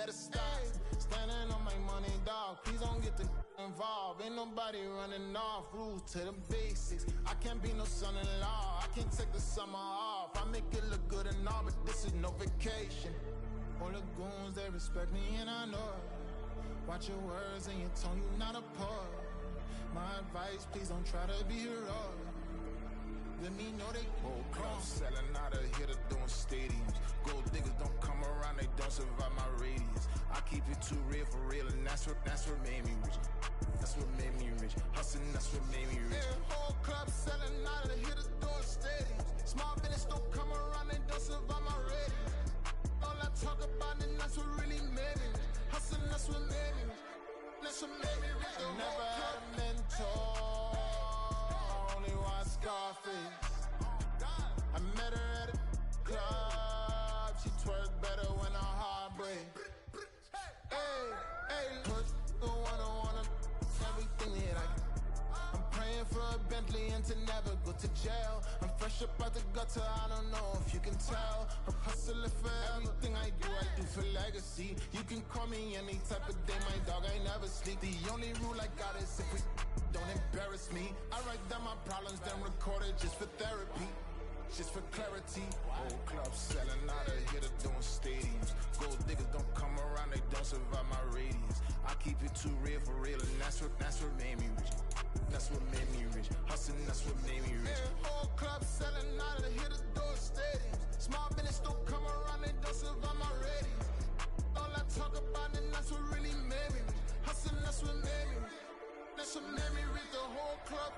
better stop. Standing on my money, dog. Please don't get the involved. Ain't nobody running off. Rules to the basics. I can't be no son-in-law. I can't take the summer off. I make it look good and all, but this is no vacation. All the goons, they respect me and I know it. Watch your words and your tone, you not a poet. My advice, please don't try to be heroic. Let me know they whole club selling out of here to doing stadiums. Gold diggers don't come around, they don't survive my radius. I keep it too real for real, and that's what made me rich. That's what made me rich. Hustling, that's what made me rich. Yeah, whole club selling out of here to doing stadiums. Small business don't come around, they don't survive my radius. All I talk about, and that's what really made me rich. Hustling, that's what made me rich. That's what made me rich. I never had a mentor. Only watch Scarface. I met her at a club. She twerk better when her heart breaks. Hey, put the one I wanna everything that I'm praying for a Bentley and to never go to jail. I'm fresh up out the gutter, I don't know if you can tell. I'm hustling for everything I do for legacy. You can call me any type of day, my dog, I never sleep. The only rule I got is if we don't embarrass me. I write down my problems, then record it just for therapy. Just for clarity. Whole club selling out of here to doing stadiums. Gold diggers don't come around, they don't survive my radius. I keep it too real for real, and that's what made me rich. That's what made me rich. Hustling, that's what made me rich. Yeah, whole club selling out of here to doing stadiums. Small business don't come around, they don't survive my radius. All I talk about, and that's what really made me rich. Hustling, that's what made me rich. That's what made me rich. The whole club.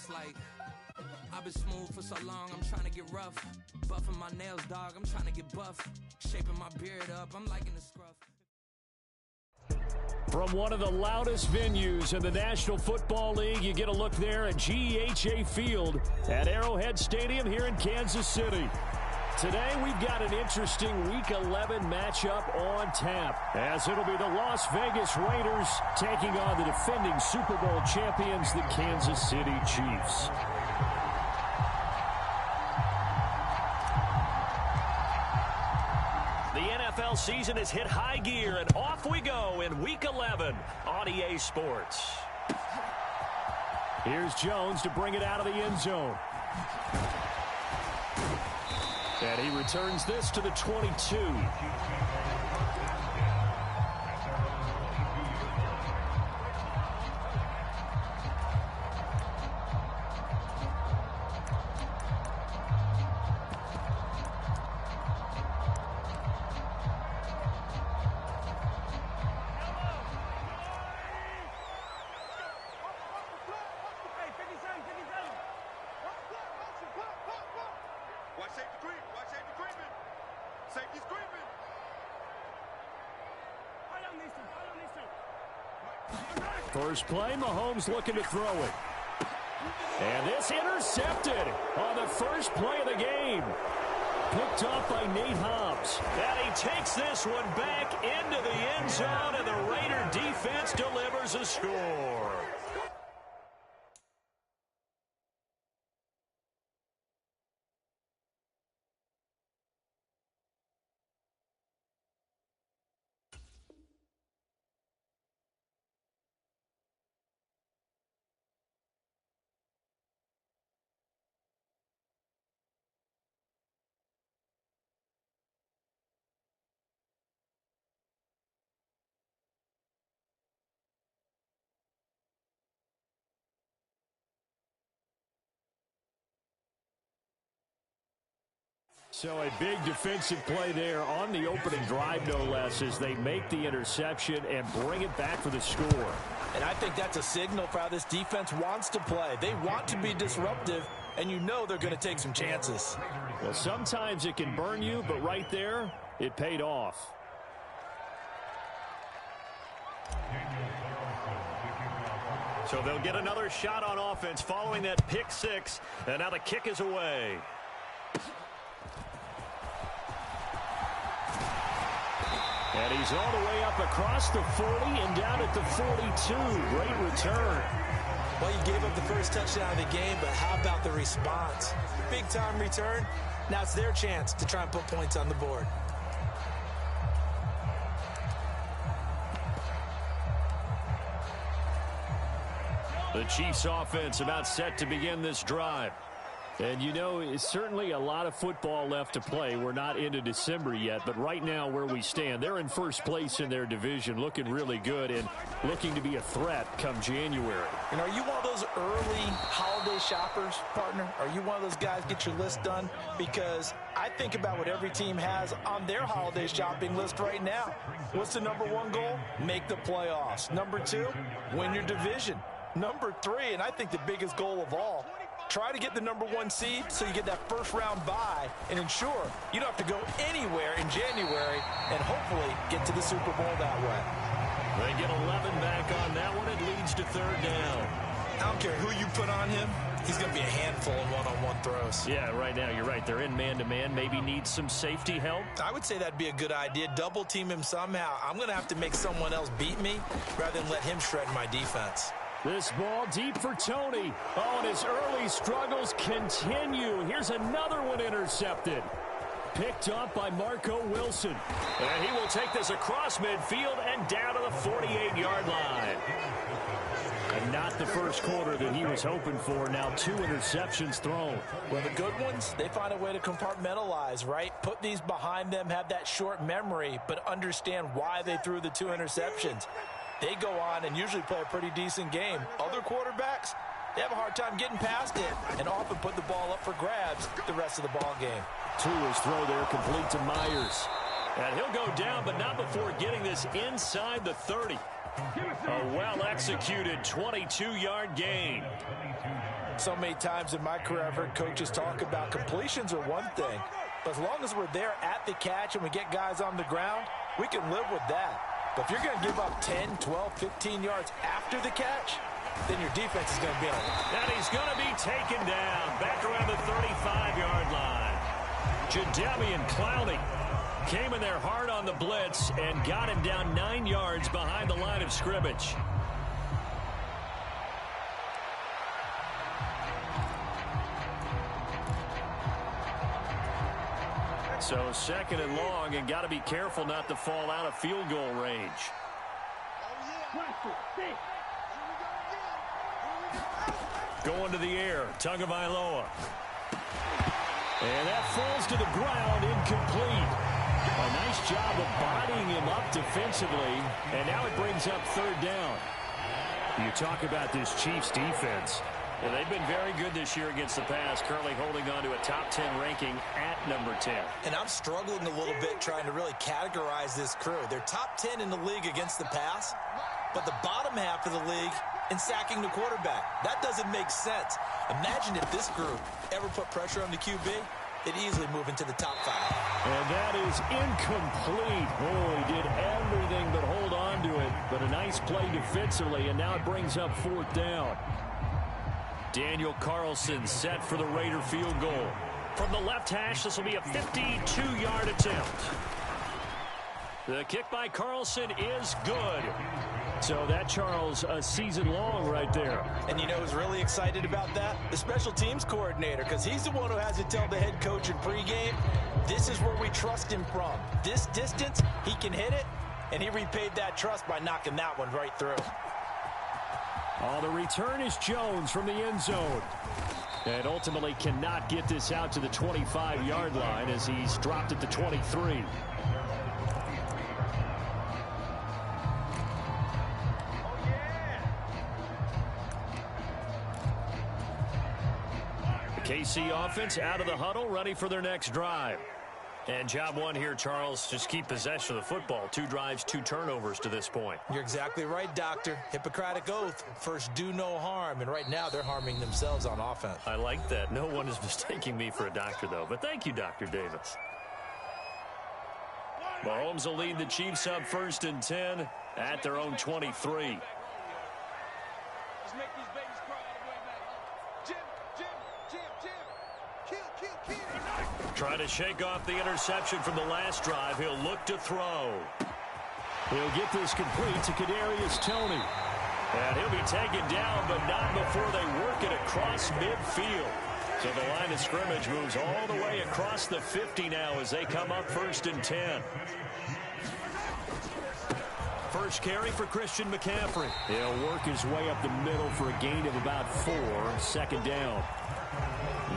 Like, I've been smooth for so long, I'm trying to get rough. Buffing my nails, dog, I'm trying to get buff. Shaping my beard up, I'm liking the scruff. From one of the loudest venues in the National Football League, you get a look there at GEHA Field at Arrowhead Stadium here in Kansas City. Today, we've got an interesting Week 11 matchup on tap, as it'll be the Las Vegas Raiders taking on the defending Super Bowl champions, the Kansas City Chiefs. The NFL season has hit high gear, and off we go in Week 11 on EA Sports. Here's Jones to bring it out of the end zone. And he returns this to the 22. First play, Mahomes looking to throw it. And this intercepted on the first play of the game. Picked up by Nate Hobbs. And he takes this one back into the end zone, and the Raider defense delivers a score. So a big defensive play there on the opening drive, no less, as they make the interception and bring it back for the score. And I think that's a signal for how this defense wants to play. They want to be disruptive, and you know they're going to take some chances. Well, sometimes it can burn you, but right there, it paid off. So they'll get another shot on offense following that pick six, and now the kick is away. And he's all the way up across the 40 and down at the 42. Great return. Well, you gave up the first touchdown of the game, but how about the response? Big-time return. Now it's their chance to try and put points on the board. The Chiefs offense about set to begin this drive. And, you know, it's certainly a lot of football left to play. We're not into December yet, but right now where we stand, they're in first place in their division, looking really good and looking to be a threat come January. And are you one of those early holiday shoppers, partner? Are you one of those guys get your list done? Because I think about what every team has on their holiday shopping list right now. What's the number one goal? Make the playoffs. Number two, win your division. Number three, and I think the biggest goal of all, try to get the number one seed so you get that first round bye and ensure you don't have to go anywhere in January and hopefully get to the Super Bowl that way. They get 11 back on that one. It leads to third down. I don't care who you put on him. He's going to be a handful in one-on-one throws. Yeah, right now you're right. They're in man-to-man. Maybe needs some safety help. I would say that'd be a good idea. Double team him somehow. I'm going to have to make someone else beat me rather than let him shred my defense. This ball deep for Tony. Oh, and his early struggles continue. Here's another one intercepted. Picked up by Marco Wilson. And he will take this across midfield and down to the 48-yard line. And not the first quarter that he was hoping for. Now 2 interceptions thrown. Well, the good ones, they find a way to compartmentalize, right? Put these behind them, have that short memory, but understand why they threw the 2 interceptions. They go on and usually play a pretty decent game. Other quarterbacks, they have a hard time getting past it and often put the ball up for grabs the rest of the ball game. Tua's throw there complete to Myers. And he'll go down, but not before getting this inside the 30. A well-executed 22-yard gain. So many times in my career I've heard coaches talk about completions are one thing, but as long as we're there at the catch and we get guys on the ground, we can live with that. But if you're going to give up 10, 12, 15 yards after the catch, then your defense is going to be in a lot. And he's going to be taken down back around the 35-yard line. Jadeveon Clowney came in there hard on the blitz and got him down 9 yards behind the line of scrimmage. So second and long, and got to be careful not to fall out of field goal range. Going to the air, Tagovailoa. And that falls to the ground, incomplete. A nice job of bodying him up defensively, and now it brings up third down. You talk about this Chiefs defense. Well, they've been very good this year against the pass, currently holding on to a top 10 ranking at number 10. And I'm struggling a little bit trying to really categorize this crew. They're top 10 in the league against the pass, but the bottom half of the league in sacking the quarterback. That doesn't make sense. Imagine if this group ever put pressure on the QB, they'd easily move into the top 5. And that is incomplete. Oh, he did everything but hold on to it, but a nice play defensively, and now it brings up fourth down. Daniel Carlson set for the Raider field goal. From the left hash, this will be a 52-yard attempt. The kick by Carlson is good. So that, Charles, a season long right there. And you know who's really excited about that? The special teams coordinator, because he's the one who has to tell the head coach in pregame, this is where we trust him from. This distance, he can hit it, and he repaid that trust by knocking that one right through. Oh, the return is Jones from the end zone. And ultimately cannot get this out to the 25-yard line as he's dropped at the 23. The KC offense out of the huddle, ready for their next drive. And job one here, Charles, just keep possession of the football. 2 drives, 2 turnovers to this point. You're exactly right, Doctor. Hippocratic oath. First, do no harm. And right now, they're harming themselves on offense. I like that. No one is mistaking me for a doctor, though. But thank you, Dr. Davis. Mahomes will lead the Chiefs up 1st and 10 at their own 23. Trying to shake off the interception from the last drive. He'll look to throw. He'll get this complete to Kadarius Toney. And he'll be taken down, but not before they work it across midfield. So the line of scrimmage moves all the way across the 50 now as they come up 1st and 10. First carry for Christian McCaffrey. He'll work his way up the middle for a gain of about 4, 2nd down.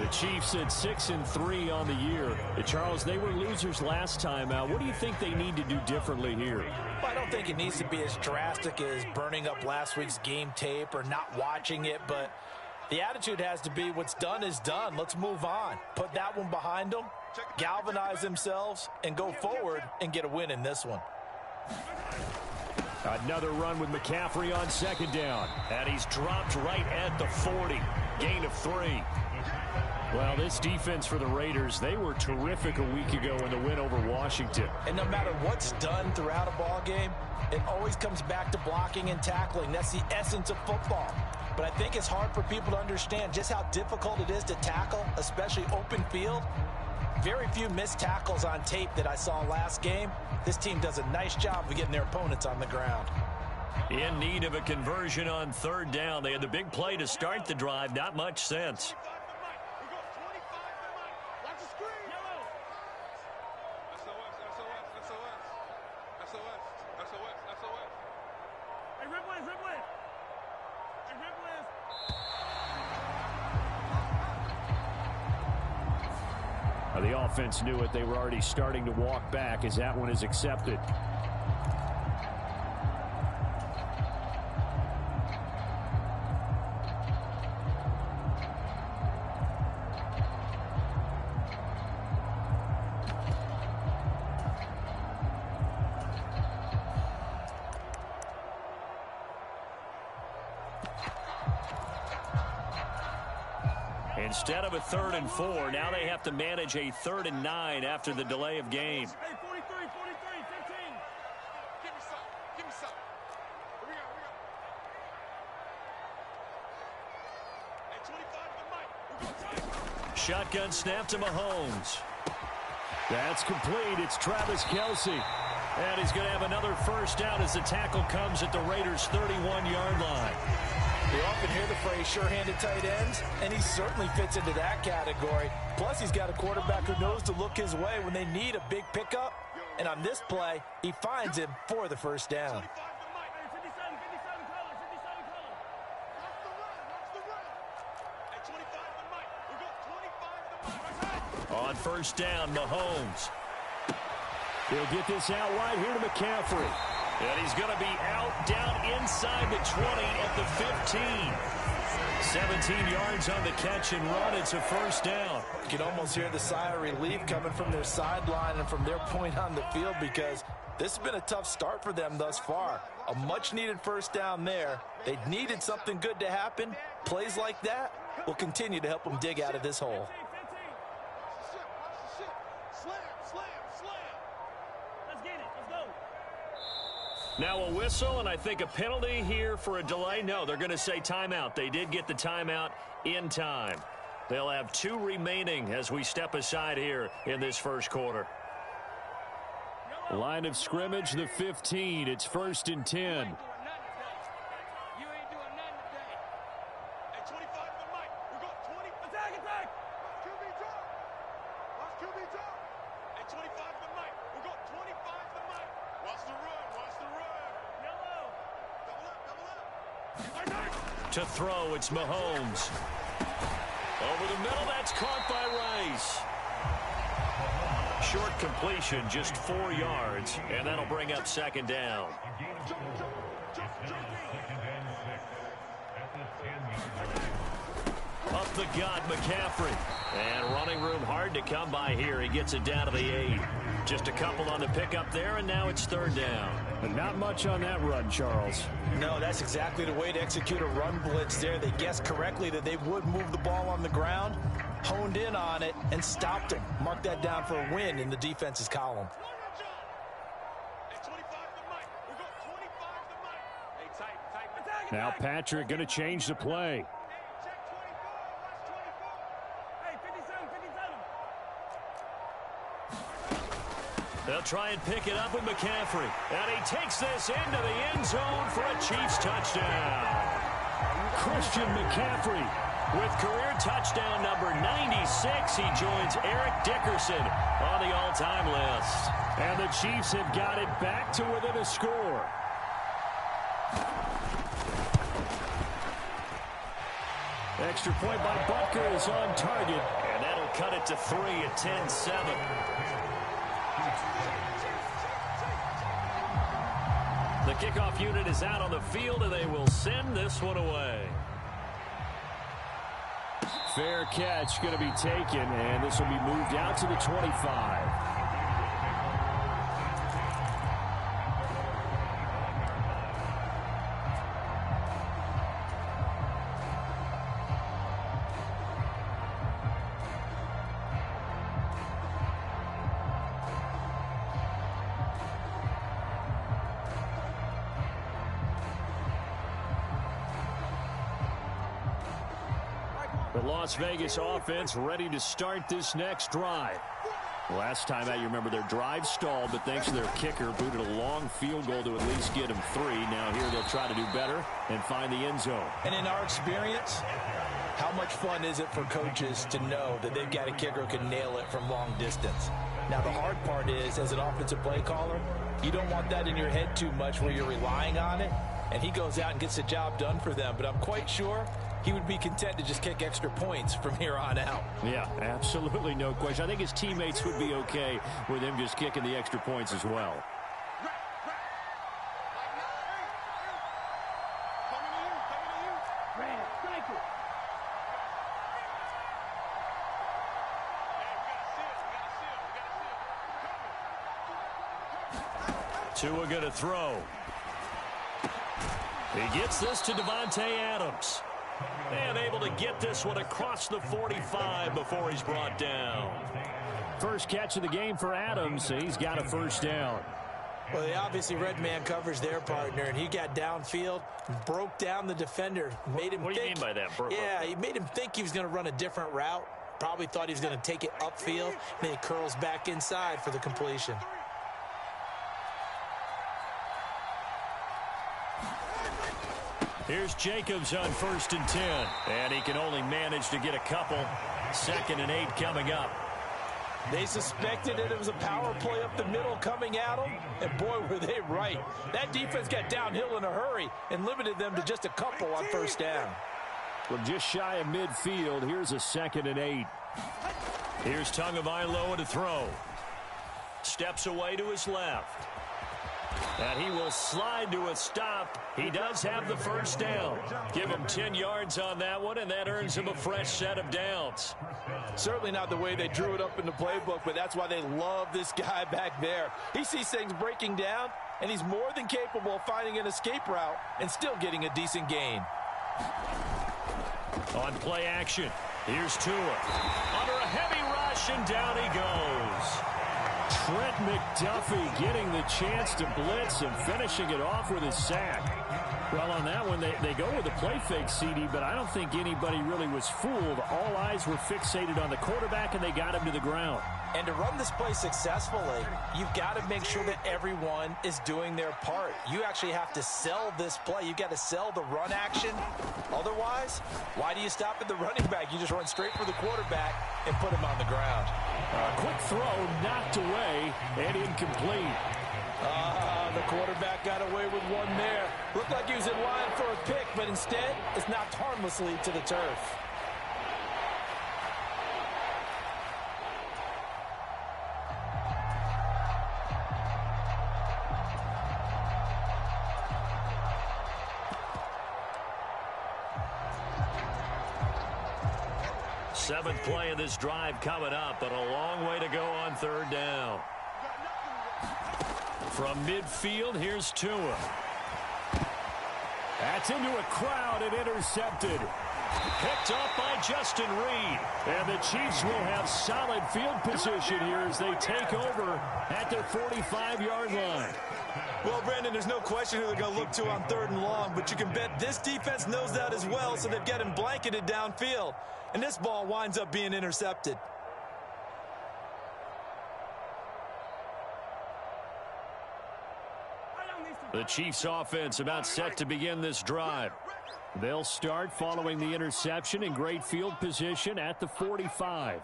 The Chiefs at 6-3 on the year. Charles, they were losers last time out. What do you think they need to do differently here? Well, I don't think it needs to be as drastic as burning up last week's game tape or not watching it, but the attitude has to be what's done is done. Let's move on. Put that one behind them, galvanize themselves, and go forward and get a win in this one. Another run with McCaffrey on 2nd down. And he's dropped right at the 40. Gain of 3. Well, this defense for the Raiders, they were terrific a week ago in the win over Washington. And no matter what's done throughout a ball game, it always comes back to blocking and tackling. That's the essence of football. But I think it's hard for people to understand just how difficult it is to tackle, especially open field. Very few missed tackles on tape that I saw last game. This team does a nice job of getting their opponents on the ground. In need of a conversion on 3rd down. They had the big play to start the drive. Not much sense. The offense knew it. They were already starting to walk back as that one is accepted. Instead of a 3rd and 4, now they have to manage a 3rd and 9 after the delay of game. Hey, 43, 15. Give me some. Here we go. Hey, 25 to the mic. Shotgun snap to Mahomes. That's complete. It's Travis Kelce. And he's going to have another 1st down as the tackle comes at the Raiders' 31-yard line. You often hear the phrase sure-handed tight ends, and he certainly fits into that category. Plus, he's got a quarterback who knows to look his way when they need a big pickup. And on this play, he finds him for the 1st down. On 1st down, Mahomes. He'll get this out wide here to McCaffrey. And he's going to be out down inside the 20 at the 15. 17 yards on the catch and run. It's a 1st down. You can almost hear the sigh of relief coming from their sideline and from their point on the field because this has been a tough start for them thus far. A much-needed 1st down there. They needed something good to happen. Plays like that will continue to help them dig out of this hole. Now a whistle, and I think a penalty here for a delay. No, they're going to say timeout. They did get the timeout in time. They'll have 2 remaining as we step aside here in this 1st quarter. Line of scrimmage, the 15. It's 1st and 10. To throw, it's Mahomes. Over the middle, that's caught by Rice. Short completion, just 4 yards, and that'll bring up 2nd down. Up the gut, McCaffrey. And running room hard to come by here. He gets it down to the 8. Just a couple on the pickup there, and now it's 3rd down. But not much on that run, Charles. No, that's exactly the way to execute a run blitz there. They guessed correctly that they would move the ball on the ground, honed in on it, and stopped him. Mark that down for a win in the defense's column. Now Patrick going to change the play. They'll try and pick it up with McCaffrey. And he takes this into the end zone for a Chiefs touchdown. Christian McCaffrey with career touchdown number 96. He joins Eric Dickerson on the all-time list. And the Chiefs have got it back to within a score. Extra point by Butker is on target. And that'll cut it to 3 at 10-7. The kickoff unit is out on the field, and they will send this one away. Fair catch going to be taken, and this will be moved out to the 25. The Las Vegas offense ready to start this next drive. Last time out, you remember their drive stalled, but thanks to their kicker, booted a long field goal to at least get them 3. Now here they'll try to do better and find the end zone. And in our experience, how much fun is it for coaches to know that they've got a kicker who can nail it from long distance? Now the hard part is, as an offensive play caller, you don't want that in your head too much where you're relying on it, and he goes out and gets the job done for them. But I'm quite sure he would be content to just kick extra points from here on out. Yeah, absolutely no question. I think his teammates would be okay with him just kicking the extra points as well. Tua going to throw. He gets this to Davante Adams. And able to get this one across the 45 before he's brought down. First catch of the game for Adams. He's got a first down. Well, they obviously read man coverage their partner, and he got downfield, broke down the defender, made him What do you mean by that, bro? Yeah, he made him think he was going to run a different route. Probably thought he was going to take it upfield, and then he curls back inside for the completion. Here's Jacobs on 1st and 10. And he can only manage to get a couple. 2nd and 8 coming up. They suspected that it was a power play up the middle coming at them, and boy, were they right. That defense got downhill in a hurry and limited them to just a couple on first down. Well, just shy of midfield. Here's a 2nd and 8. Here's Tagovailoa to throw. Steps away to his left. And he will slide to a stop. He does have the first down. Give him 10 yards on that one, and that earns him a fresh set of downs. Certainly not the way they drew it up in the playbook, but that's why they love this guy back there. He sees things breaking down, and he's more than capable of finding an escape route and still getting a decent gain. On play action, here's Tua. Under a heavy rush, and down he goes. Trent McDuffie getting the chance to blitz and finishing it off with a sack. Well, on that one, they go with the play fake, CD, but I don't think anybody really was fooled. All eyes were fixated on the quarterback, and they got him to the ground. And to run this play successfully, you've got to make sure that everyone is doing their part. You actually have to sell this play. You've got to sell the run action. Otherwise, why do you stop at the running back? You just run straight for the quarterback and put him on the ground. Quick throw, knocked away, and incomplete. The quarterback got away with one there. Looked like he was in line for a pick, but instead, it's knocked harmlessly to the turf. Seventh play of this drive coming up, but a long way to go on 3rd down. From midfield, here's Tua. That's into a crowd and intercepted. Picked off by Justin Reed. And the Chiefs will have solid field position here as they take over at their 45-yard line. Well, Brandon, there's no question who they're going to look to on 3rd and long, but you can bet this defense knows that as well, so they've got him blanketed downfield. And this ball winds up being intercepted. The Chiefs offense about set to begin this drive. They'll start following the interception in great field position at the 45.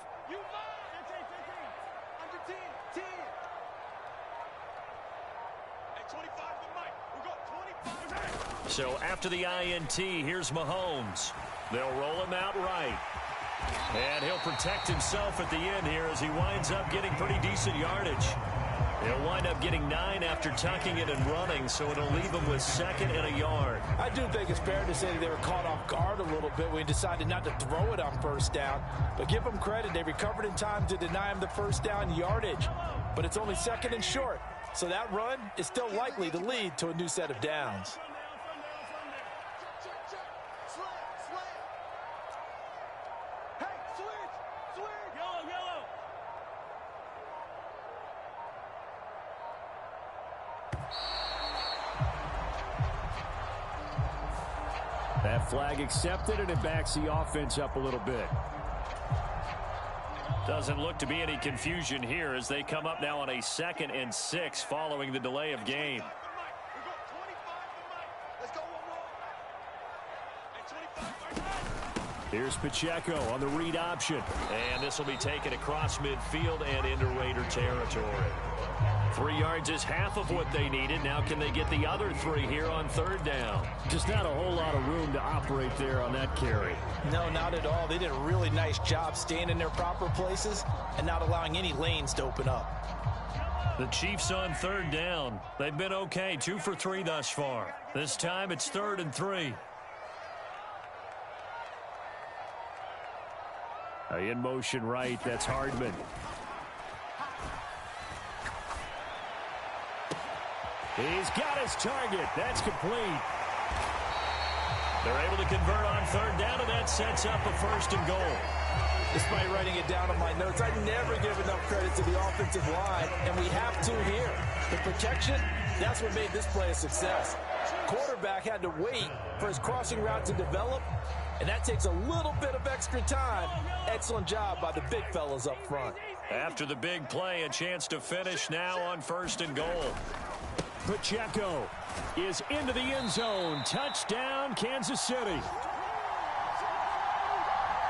So after the INT, here's Mahomes. They'll roll him out right. And he'll protect himself at the end here as he winds up getting pretty decent yardage. He'll wind up getting 9 after tucking it and running, so it'll leave him with 2nd and a yard. I do think it's fair to say that they were caught off guard a little bit when he decided not to throw it on 1st down. But give them credit. They recovered in time to deny him the 1st down yardage. But it's only 2nd and short. So that run is still likely to lead to a new set of downs. That flag accepted, and it backs the offense up a little bit. Doesn't look to be any confusion here as they come up now on a 2nd and 6 following the delay of game. Here's Pacheco on the read option. And this will be taken across midfield and into Raider territory. 3 yards is half of what they needed. Now can they get the other 3 here on 3rd down? Just not a whole lot of room to operate there on that carry. No, not at all. They did a really nice job staying in their proper places and not allowing any lanes to open up. The Chiefs on 3rd down. They've been okay, 2 for 3 thus far. This time it's 3rd and 3. In motion right, that's Hardman. He's got his target. That's complete. They're able to convert on 3rd down, and that sets up a 1st and goal. Despite writing it down on my notes, I never give enough credit to the offensive line, and we have to here. The protection, that's what made this play a success. Quarterback had to wait for his crossing route to develop, and that takes a little bit of extra time. Excellent job by the big fellas up front. After the big play, a chance to finish now on 1st and goal. Pacheco is into the end zone. Touchdown, Kansas City.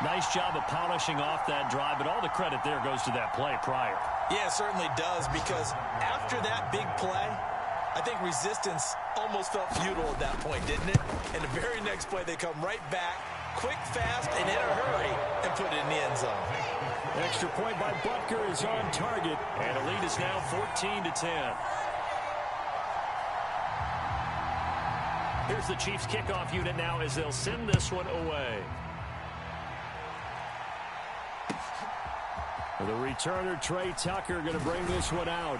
Nice job of polishing off that drive, but all the credit there goes to that play prior. Yeah, it certainly does, because after that big play, I think resistance almost felt futile at that point, didn't it? And the very next play, they come right back, quick, fast, and in a hurry, and put it in the end zone. Extra point by Butker is on target, and the lead is now 14-10. Here's the Chiefs kickoff unit now as they'll send this one away. The returner, Trey Tucker, going to bring this one out.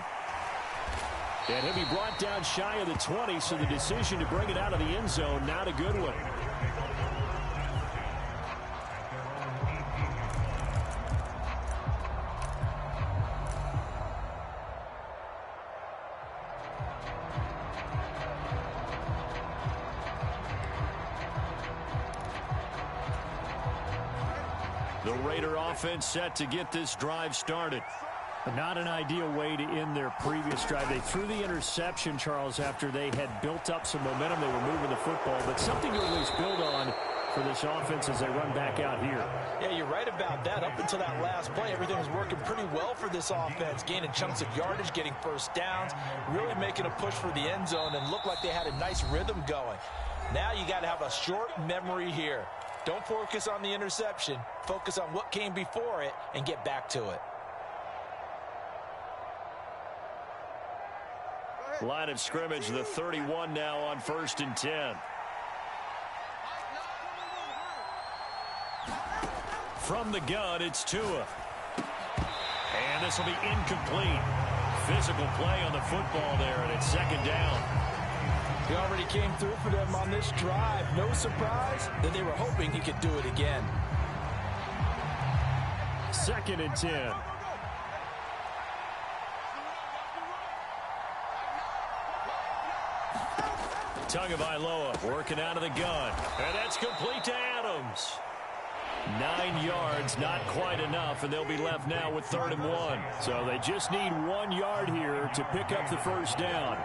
And he'll be brought down shy of the 20, so the decision to bring it out of the end zone, not a good one. The Raider offense set to get this drive started. Not an ideal way to end their previous drive. They threw the interception, Charles, after they had built up some momentum. They were moving the football, but something to at least build on for this offense as they run back out here. Yeah, you're right about that. Up until that last play, everything was working pretty well for this offense, gaining chunks of yardage, getting 1st downs, really making a push for the end zone, and looked like they had a nice rhythm going. Now you got to have a short memory here. Don't focus on the interception. Focus on what came before it and get back to it. Line of scrimmage, the 31 now on 1st and 10. From the gun, it's Tua. And this will be incomplete. Physical play on the football there, and it's 2nd down. He already came through for them on this drive. No surprise that they were hoping he could do it again. 2nd and 10. Tagovailoa working out of the gun. And that's complete to Adams. 9 yards, not quite enough, and they'll be left now with 3rd and 1. So they just need 1 yard here to pick up the 1st down.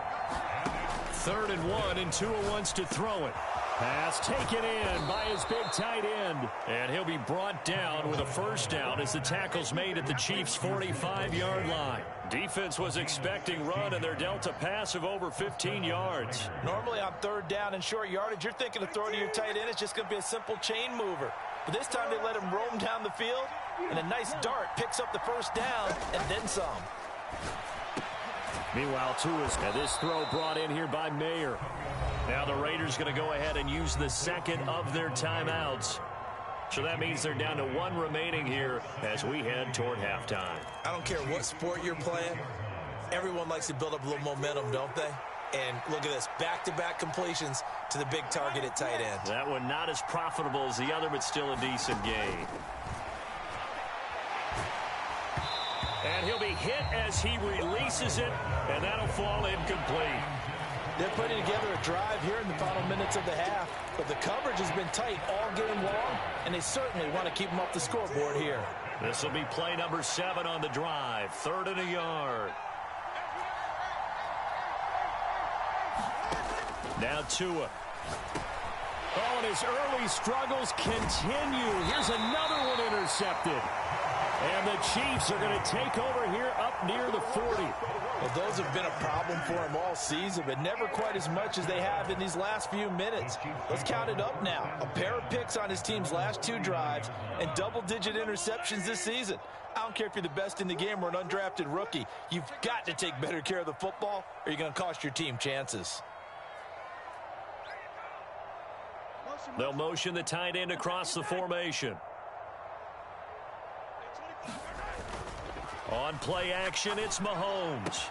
3rd and 1, and Tua wants to throw it. Pass taken in by his big tight end. And he'll be brought down with a first down as the tackle's made at the Chiefs' 45-yard line. Defense was expecting run, and they're dealt a pass of over 15 yards. Normally on 3rd down and short yardage, you're thinking of throwing to your tight end. It's just going to be a simple chain mover. But this time they let him roam down the field, and a nice dart picks up the first down and then some. Meanwhile, Tua's and this throw brought in here by Mayer. Now the Raiders going to go ahead and use the second of their timeouts. So that means they're down to 1 remaining here as we head toward halftime. I don't care what sport you're playing. Everyone likes to build up a little momentum, don't they? And look at this, back-to-back completions to the big target at tight end. That one not as profitable as the other, but still a decent gain. And he'll be hit as he releases it, and that'll fall incomplete. They're putting together a drive here in the final minutes of the half, but the coverage has been tight all game long, and they certainly want to keep them up the scoreboard here. This will be play number 7 on the drive, 3rd and a yard. Now Tua. Oh, and his early struggles continue. Here's another one intercepted. And the Chiefs are going to take over here up near the 40. Well, those have been a problem for him all season, but never quite as much as they have in these last few minutes. Let's count it up now. A pair of picks on his team's last 2 drives and double-digit interceptions this season. I don't care if you're the best in the game or an undrafted rookie. You've got to take better care of the football or you're going to cost your team chances. They'll motion the tight end across the formation. On play action, it's Mahomes.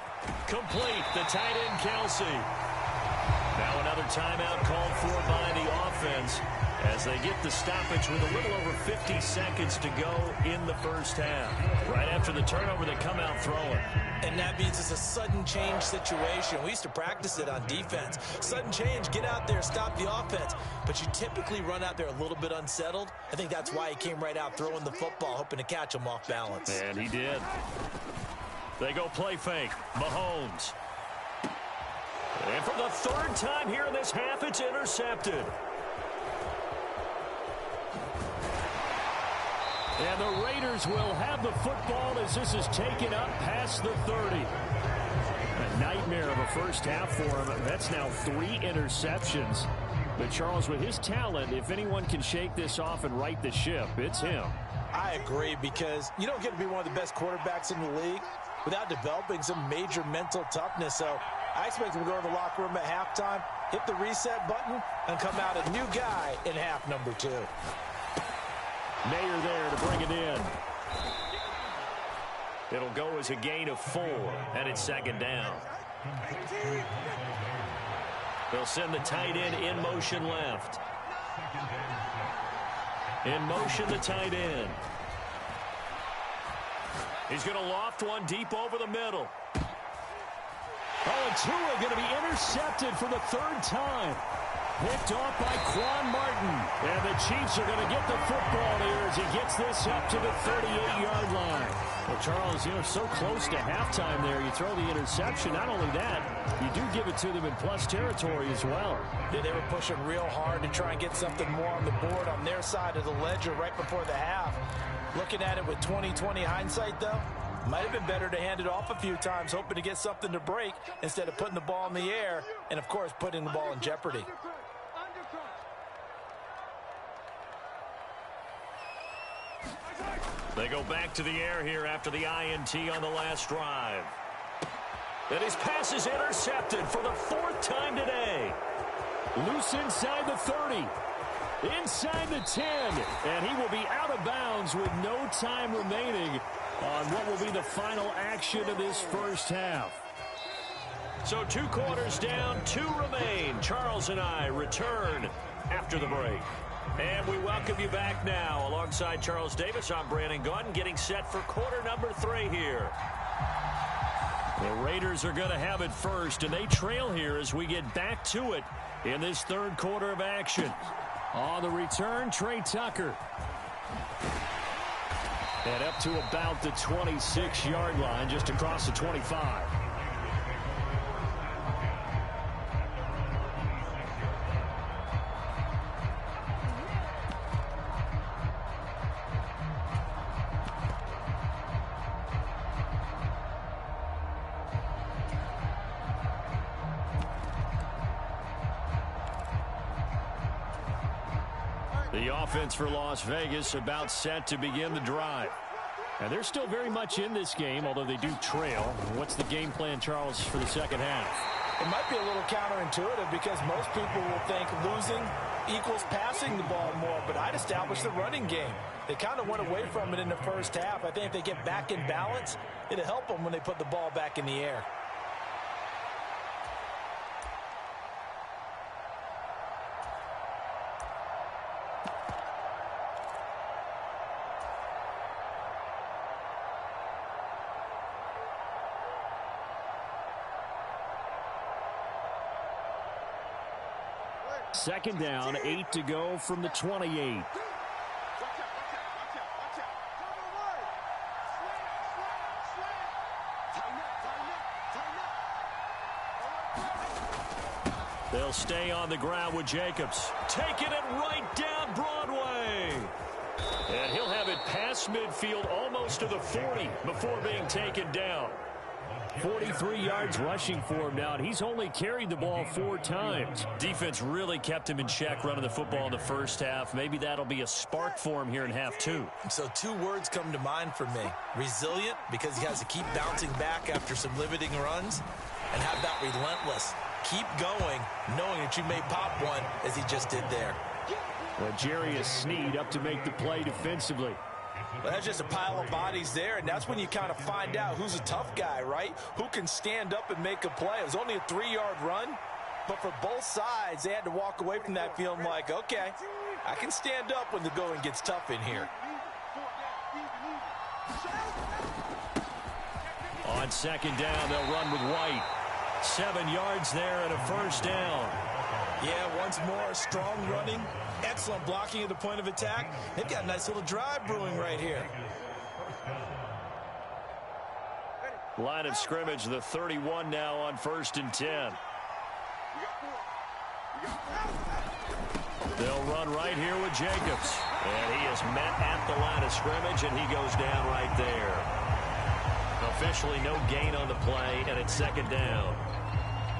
Complete, the tight end, Kelsey. Now another timeout called for by the offense as they get the stoppage with a little over 50 seconds to go in the first half. Right after the turnover, they come out throwing. And that means it's a sudden change situation. We used to practice it on defense. Sudden change, get out there, stop the offense. But you typically run out there a little bit unsettled. I think that's why he came right out throwing the football, hoping to catch him off balance. And he did. They go play fake. Mahomes. And for the 3rd time here in this half, it's intercepted. And the Raiders will have the football as this is taken up past the 30. A nightmare of a first half for him. That's now 3 interceptions. But Charles, with his talent, if anyone can shake this off and right the ship, it's him. I agree, because you don't get to be one of the best quarterbacks in the league without developing some major mental toughness. So I expect him to go to the locker room at halftime, hit the reset button, and come out a new guy in half number 2. Mayer there to bring it in. It'll go as a gain of 4, and it's 2nd down. They'll send the tight end in motion left. In motion, the tight end. He's going to loft one deep over the middle. Oh, and Tua going to be intercepted for the 3rd time. Picked off by Quan Martin. And the Chiefs are going to get the football here as he gets this up to the 38-yard line. Well, Charles, so close to halftime there. You throw the interception. Not only that, you do give it to them in plus territory as well. Yeah, they were pushing real hard to try and get something more on the board on their side of the ledger right before the half. Looking at it with 20/20 hindsight, though, might have been better to hand it off a few times, hoping to get something to break instead of putting the ball in the air and, of course, putting the ball in jeopardy. They go back to the air here after the INT on the last drive. And his pass is intercepted for the 4th time today. Loose inside the 30. Inside the 10. And he will be out of bounds with no time remaining on what will be the final action of this first half. So 2 quarters down, 2 remain. Charles and I return after the break. And we welcome you back now. Alongside Charles Davis, I'm Brandon Gaudin, getting set for quarter number 3 here. The Raiders are going to have it first, and they trail here as we get back to it in this 3rd quarter of action. On the return, Trey Tucker. And up to about the 26-yard line, just across the 25. The offense for Las Vegas about set to begin the drive. And they're still very much in this game, although they do trail. What's the game plan, Charles, for the second half? It might be a little counterintuitive because most people will think losing equals passing the ball more, but I'd establish the running game. They kind of went away from it in the first half. I think if they get back in balance, it'll help them when they put the ball back in the air. Second down, 8 to go from the 28. They'll stay on the ground with Jacobs. Taking it right down Broadway. And he'll have it past midfield almost to the 40 before being taken down. 43 yards rushing for him now, and he's only carried the ball 4 times. Defense really kept him in check running the football in the first half. Maybe that'll be a spark for him here in half 2. So 2 words come to mind for me. Resilient, because he has to keep bouncing back after some limiting runs, and have that relentless. Keep going, knowing that you may pop one, as he just did there. Well, Jarius Sneed up to make the play defensively. Well, that's just a pile of bodies there, and that's when you kind of find out who's a tough guy, right? Who can stand up and make a play. It was only a 3-yard run, but for both sides, they had to walk away from that feeling like, okay, I can stand up when the going gets tough in here. On second down, they'll run with White. 7 yards there and a first down. Yeah, once more, strong running, excellent blocking at the point of attack. They've got a nice little drive brewing right here. Line of scrimmage, the 31 now on 1st and 10. They'll run right here with Jacobs. And he is met at the line of scrimmage, and he goes down right there. Officially no gain on the play, and it's second down.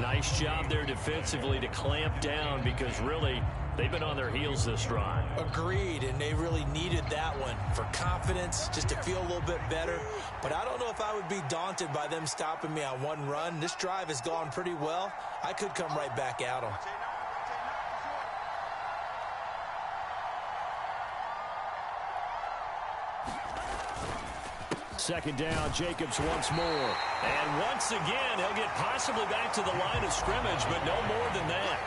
Nice job there defensively to clamp down because really they've been on their heels this drive. Agreed, and they really needed that one for confidence, just to feel a little bit better. But I don't know if I would be daunted by them stopping me on one run. This drive has gone pretty well. I could come right back at them. Second down, Jacobs once more. And once again, he'll get possibly back to the line of scrimmage, but no more than that.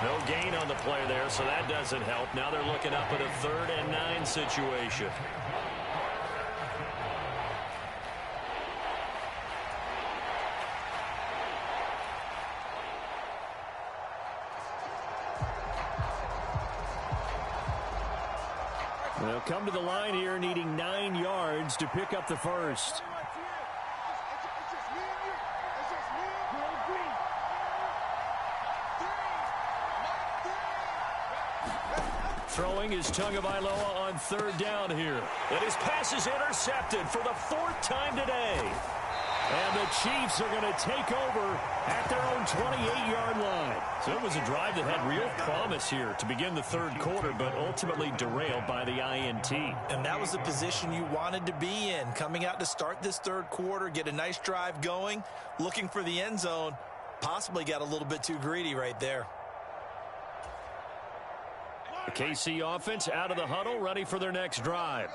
No gain on the play there, so that doesn't help. Now they're looking up at a 3rd and 9 situation. They'll come to the line here needing 9 yards to pick up the first. Throwing is Tagovailoa on 3rd down here. And his pass is intercepted for the 4th time today. And the Chiefs are going to take over at their own 28-yard line. So it was a drive that had real promise here to begin the 3rd quarter, but ultimately derailed by the INT. And that was the position you wanted to be in, coming out to start this 3rd quarter, get a nice drive going, looking for the end zone. Possibly got a little bit too greedy right there. The KC offense out of the huddle, ready for their next drive.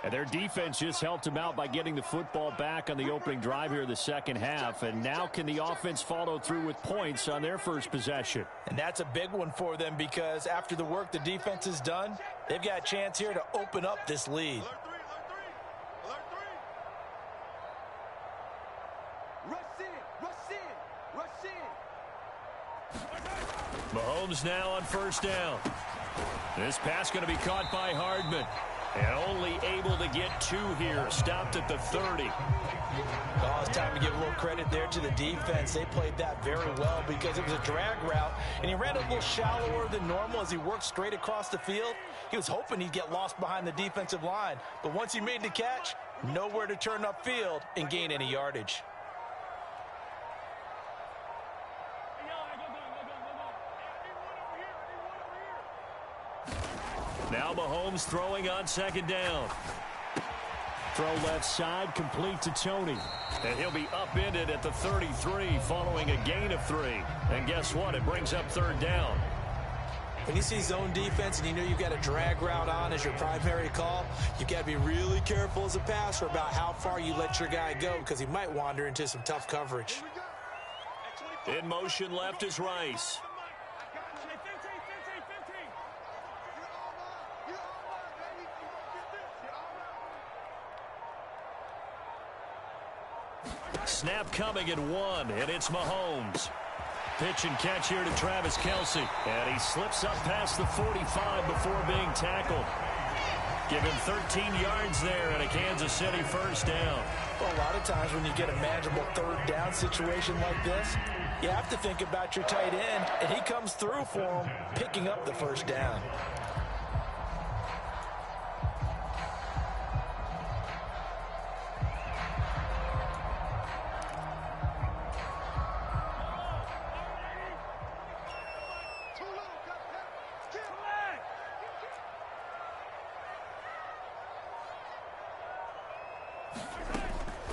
And their defense just helped them out by getting the football back on the opening drive here in the second half. And now can the offense follow through with points on their first possession? And that's a big one for them because after the work the defense has done, they've got a chance here to open up this lead. Mahomes now on 1st down. This pass going to be caught by Hardman. And only able to get 2 here. Stopped at the 30. Oh, it's time to give a little credit there to the defense. They played that very well because it was a drag route. And he ran a little shallower than normal as he worked straight across the field. He was hoping he'd get lost behind the defensive line. But once he made the catch, nowhere to turn upfield and gain any yardage. Now Mahomes throwing on second down. Throw left side, complete to Tony. And he'll be upended at the 33 following a gain of 3. And guess what? It brings up third down. When you see zone defense and you know you've got a drag route on as your primary call, you've got to be really careful as a passer about how far you let your guy go because he might wander into some tough coverage. In motion left is Rice. Snap coming at 1, and it's Mahomes. Pitch and catch here to Travis Kelce. And he slips up past the 45 before being tackled. Give him 13 yards there and a Kansas City first down. Well, a lot of times when you get a manageable third down situation like this, you have to think about your tight end, and he comes through for him, picking up the first down.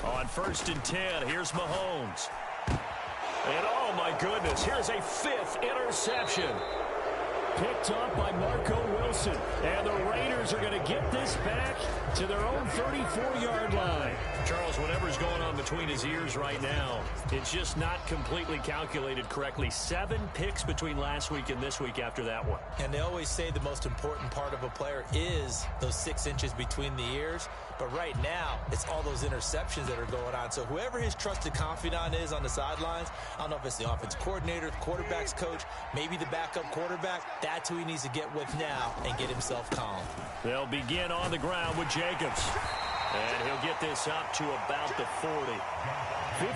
On 1st and 10, here's Mahomes. And oh my goodness, here's a 5th interception. Picked up by Marco Wilson. And the Raiders are going to get this back to their own 34-yard line. Charles, whatever's going on between his ears right now, it's just not completely calculated correctly. 7 picks between last week and this week after that one. And they always say the most important part of a player is those 6 inches between the ears. But right now, it's all those interceptions that are going on. So whoever his trusted confidant is on the sidelines, I don't know if it's the offense coordinator, the quarterback's coach, maybe the backup quarterback, that's who he needs to get with now and get himself calm. They'll begin on the ground with Jacobs. And he'll get this up to about the 40.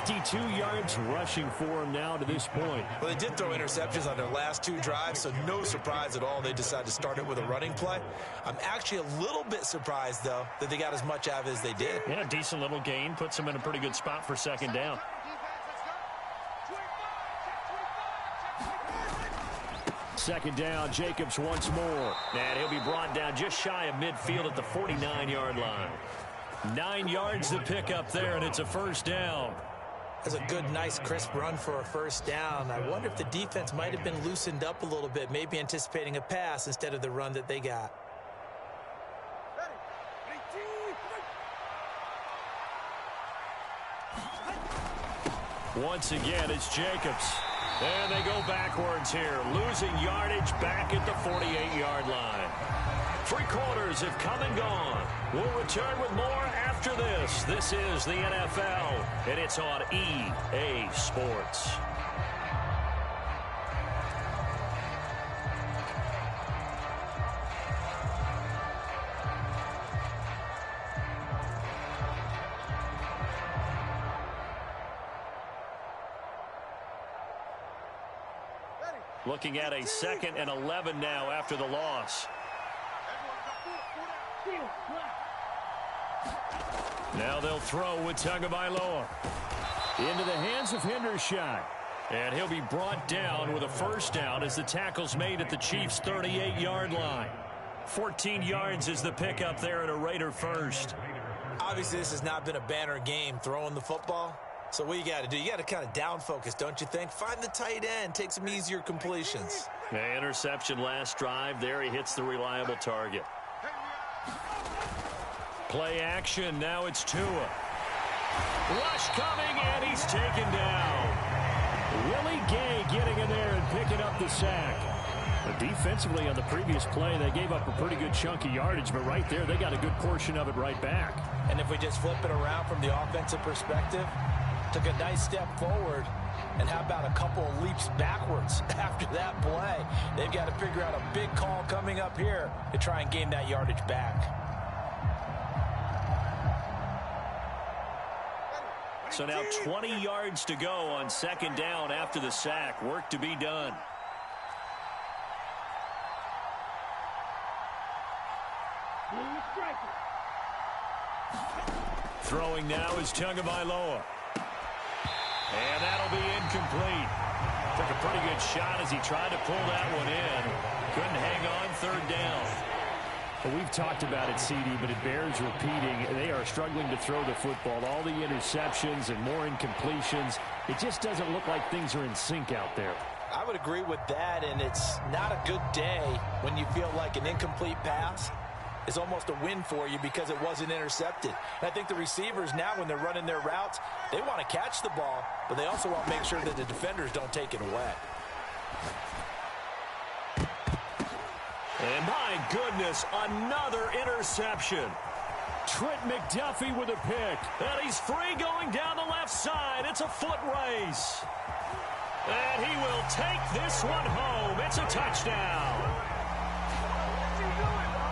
52 yards rushing for him now to this point. Well, they did throw interceptions on their last 2 drives, so no surprise at all they decided to start it with a running play. I'm actually a little bit surprised, though, that they got as much out of it as they did. Yeah, decent little gain. Puts them in a pretty good spot for second down. Second down, Jacobs once more. And he'll be brought down just shy of midfield at the 49-yard line. 9 yards to pick up there, and it's a first down. That's a good, nice, crisp run for a first down. I wonder if the defense might have been loosened up a little bit, maybe anticipating a pass instead of the run that they got. Once again, it's Jacobs. And they go backwards here, losing yardage back at the 48-yard line. 3 quarters have come and gone. We'll return with more after this. This is the NFL, and it's on EA Sports. Looking at a 2nd and 11 now after the loss. Now they'll throw with Tagovailoa. Into the hands of Hendershot. And he'll be brought down with a first down as the tackle's made at the Chiefs' 38-yard line. 14 yards is the pickup there at a Raider first. Obviously, this has not been a banner game throwing the football. So what you got to do, you got to kind of down focus, don't you think? Find the tight end, take some easier completions. Yeah, interception last drive. There he hits the reliable target. Play action, now it's Tua. Rush coming, and he's taken down. Willie Gay getting in there and picking up the sack. But defensively on the previous play, they gave up a pretty good chunk of yardage, but right there, they got a good portion of it right back. And if we just flip it around from the offensive perspective, took a nice step forward, and how about a couple of leaps backwards after that play? They've got to figure out a big call coming up here to try and gain that yardage back. So now 20 yards to go on second down after the sack. Work to be done. Throwing now is Tagovailoa. And that'll be incomplete. Took a pretty good shot as he tried to pull that one in. Couldn't hang on, third down. Well, we've talked about it, CD, but it bears repeating. They are struggling to throw the football. All the interceptions and more incompletions. It just doesn't look like things are in sync out there. I would agree with that, and it's not a good day when you feel like an incomplete pass is almost a win for you because it wasn't intercepted. And I think the receivers now, when they're running their routes, they want to catch the ball, but they also want to make sure that the defenders don't take it away. And my goodness, another interception. Trent McDuffie with a pick. And he's free going down the left side. It's a foot race. And he will take this one home. It's a touchdown.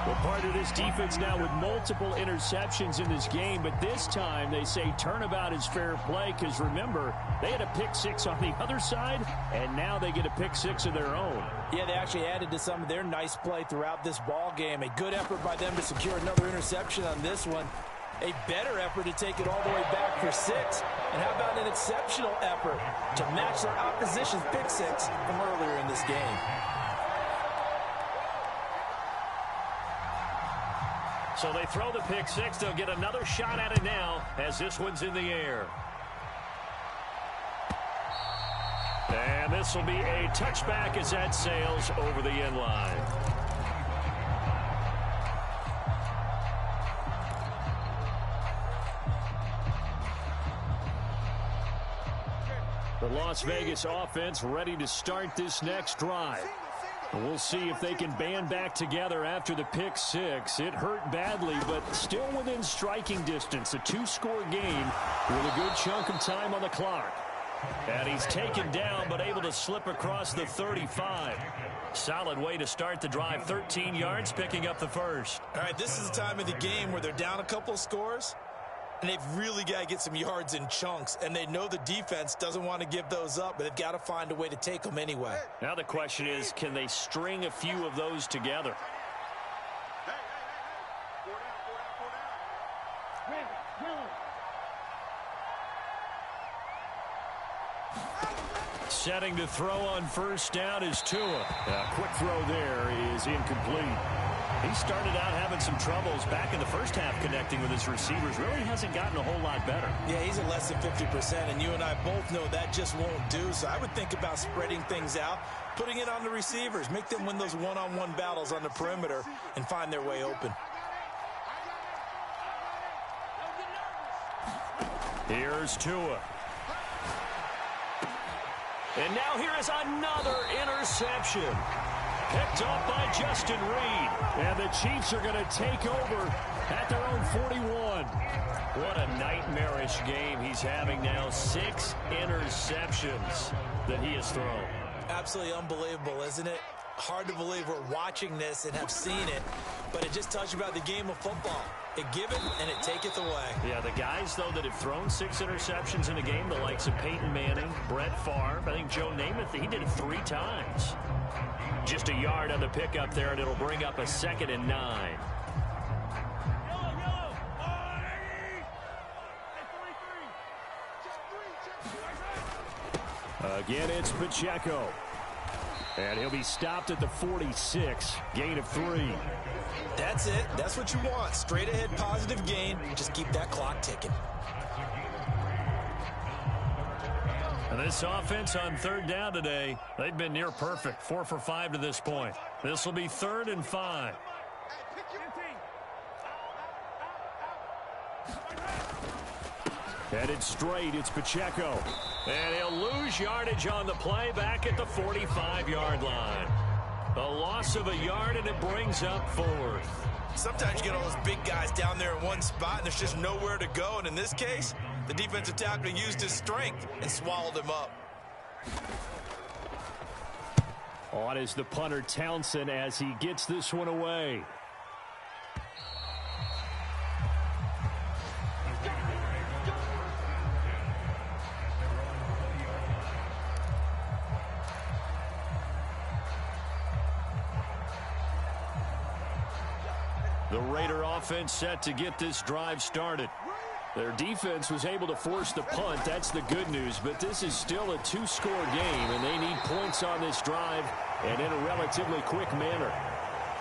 Well, part of this defense now with multiple interceptions in this game, but this time they say turnabout is fair play because, remember, they had a pick six on the other side, and now they get a pick six of their own. Yeah, they actually added to some of their nice play throughout this ball game. A good effort by them to secure another interception on this one. A better effort to take it all the way back for 6. And how about an exceptional effort to match their opposition's pick six from earlier in this game? So they throw the pick six. They'll get another shot at it now as this one's in the air. And this will be a touchback as that sails over the end line. The Las Vegas offense ready to start this next drive. And we'll see if they can band back together after the pick six. It hurt badly, but still within striking distance. A 2-score game with a good chunk of time on the clock. And he's taken down, but able to slip across the 35. Solid way to start the drive. 13 yards, picking up the first. All right, this is the time of the game where they're down a couple of scores, and they've really got to get some yards in chunks, and they know the defense doesn't want to give those up, but they've got to find a way to take them anyway. Now the question is, can they string a few of those together? Setting to throw on first down is Tua. A quick throw there is incomplete. He started out having some troubles back in the first half connecting with his receivers. Really hasn't gotten a whole lot better. Yeah, he's at less than 50%, and you and I both know that just won't do. So I would think about spreading things out, putting it on the receivers, make them win those one-on-one battles on the perimeter and find their way open. Here's Tua. And now here is another interception. Picked up by Justin Reed. And the Chiefs are going to take over at their own 41. What a nightmarish game he's having now. 6 interceptions that he has thrown. Absolutely unbelievable, isn't it? Hard to believe we're watching this and have seen it, but it just tells you about the game of football. It giveth and it taketh away. Yeah, the guys, though, that have thrown 6 interceptions in a game, the likes of Peyton Manning, Brett Favre, I think Joe Namath, he did it 3 times. Just a yard on the pickup there, and it'll bring up a 2nd and 9. Again, it's Pacheco. And he'll be stopped at the 46. Gain of 3. That's it. That's what you want. Straight ahead positive gain. Just keep that clock ticking. And this offense on 3rd down today, they've been near perfect. 4 for 5 to this point. This will be 3rd and 5. Headed straight, it's Pacheco. And he'll lose yardage on the play back at the 45-yard line. A loss of a yard, and it brings up 4th. Sometimes you get all those big guys down there in one spot, and there's just nowhere to go. And in this case, the defensive tackle used his strength and swallowed him up. On is the punter, Townsend, as he gets this one away. The Raider offense set to get this drive started. Their defense was able to force the punt. That's the good news. But this is still a 2-score game, and they need points on this drive and in a relatively quick manner.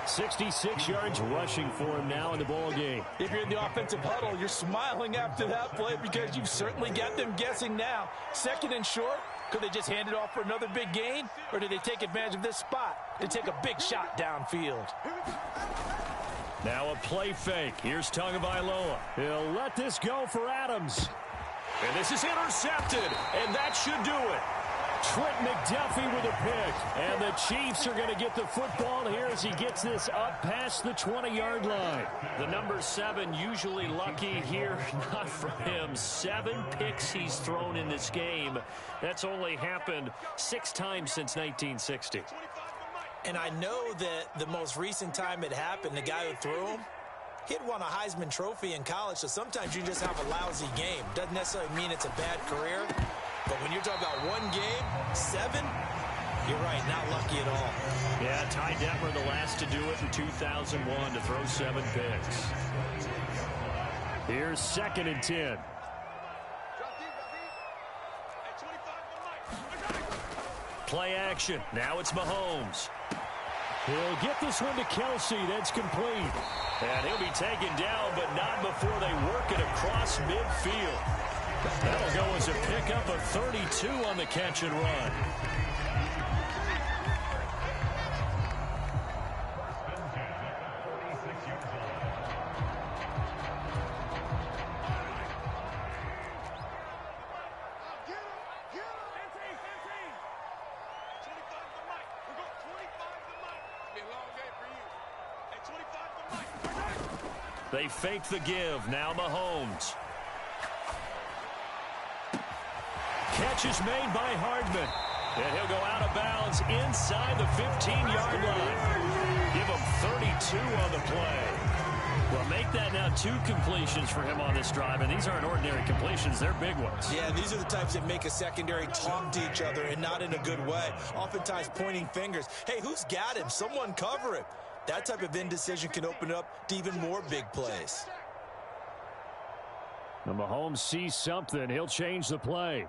66 yards rushing for him now in the ball game. If you're in the offensive huddle, you're smiling after that play because you've certainly got them guessing now. 2nd and short, could they just hand it off for another big gain? Or do they take advantage of this spot to take a big shot downfield? Now a play fake. Here's Tagovailoa. He'll let this go for Adams. And this is intercepted, and that should do it. Trent McDuffie with a pick. And the Chiefs are going to get the football here as he gets this up past the 20-yard line. The number 7 usually lucky here. Not for him. 7 picks he's thrown in this game. That's only happened 6 times since 1960. And I know that the most recent time it happened, the guy who threw him, he'd won a Heisman Trophy in college, so sometimes you just have a lousy game. Doesn't necessarily mean it's a bad career. But when you're talking about 1 game, 7, you're right, not lucky at all. Yeah, Ty Detmer the last to do it in 2001 to throw 7 picks. Here's 2nd and 10. Play action. Now it's Mahomes. He'll get this one to Kelsey. That's complete. And he'll be taken down, but not before they work it across midfield. That'll go as a pickup of 32 on the catch and run. They fake the give. Now Mahomes. Catch is made by Hardman. And he'll go out of bounds inside the 15-yard line. Give him 32 on the play. Well, make that now 2 completions for him on this drive. And these aren't ordinary completions. They're big ones. Yeah, and these are the types that make a secondary talk to each other and not in a good way. Oftentimes pointing fingers. Hey, who's got him? Someone cover him. That type of indecision can open up to even more big plays. Now Mahomes sees something. He'll change the play.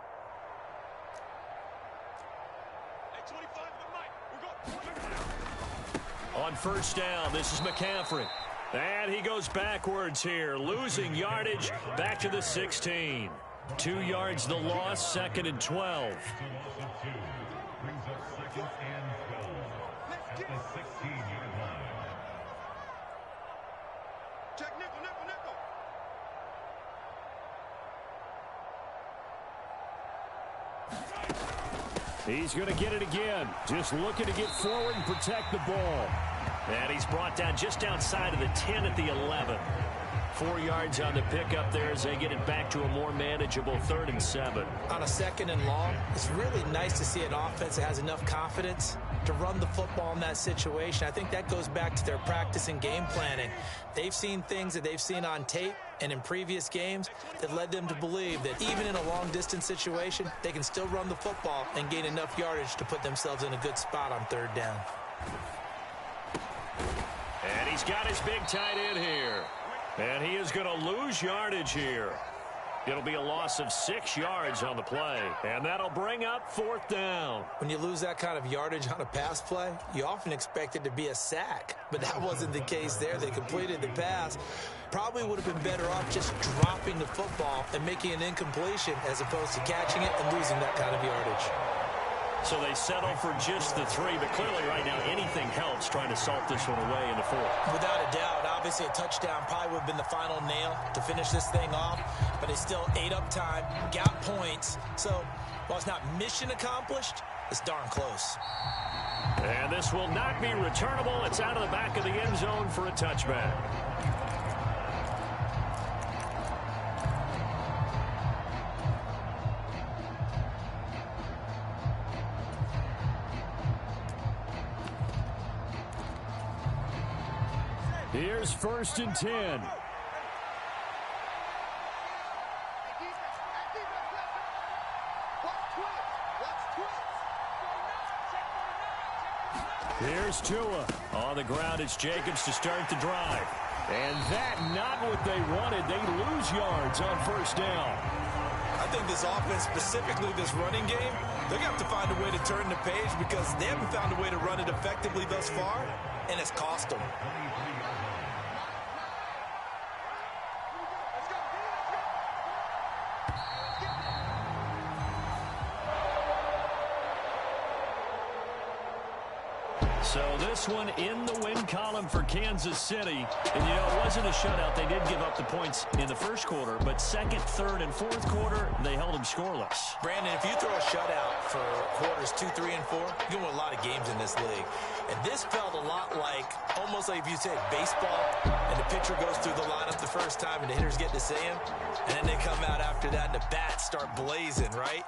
On first down, this is McCaffrey. And he goes backwards here, losing yardage back to the 16. 2 yards the loss, 2nd and 12. He's going to get it again. Just looking to get forward and protect the ball. And he's brought down just outside of the 10 at the 11. 4 yards on the pickup there as they get it back to a more manageable 3rd and 7. On a 2nd and long, it's really nice to see an offense that has enough confidence to run the football in that situation. I think that goes back to their practice and game planning. They've seen things that they've seen on tape and in previous games that led them to believe that even in a long-distance situation, they can still run the football and gain enough yardage to put themselves in a good spot on 3rd down. And he's got his big tight end here. And he is going to lose yardage here. It'll be a loss of 6 yards on the play. And that'll bring up 4th down. When you lose that kind of yardage on a pass play, you often expect it to be a sack. But that wasn't the case there. They completed the pass. Probably would have been better off just dropping the football and making an incompletion as opposed to catching it and losing that kind of yardage. So they settle for just the 3, but clearly right now anything helps trying to salt this one away in the 4th. Without a doubt, obviously a touchdown probably would have been the final nail to finish this thing off, but it's still ate up time, got points. So while it's not mission accomplished, it's darn close. And this will not be returnable. It's out of the back of the end zone for a touchback. Here's 1st and 10. Here's Tua. On the ground, it's Jacobs to start the drive. And that not what they wanted. They lose yards on 1st down. I think this offense, specifically this running game, They're going to have to find a way to turn the page because they haven't found a way to run it effectively thus far, and it's cost them. So this one in the win column for Kansas City. And, you know, it wasn't a shutout. They did give up the points in the first quarter, but second, third, and fourth quarter, they held them scoreless. Brandon, if you throw a shutout for quarters 2, 3, and 4, you win a lot of games in this league. And this felt a lot like, almost like if you said baseball, and the pitcher goes through the lineup the first time and the hitters get to say him, and then they come out after that and the bats start blazing, right?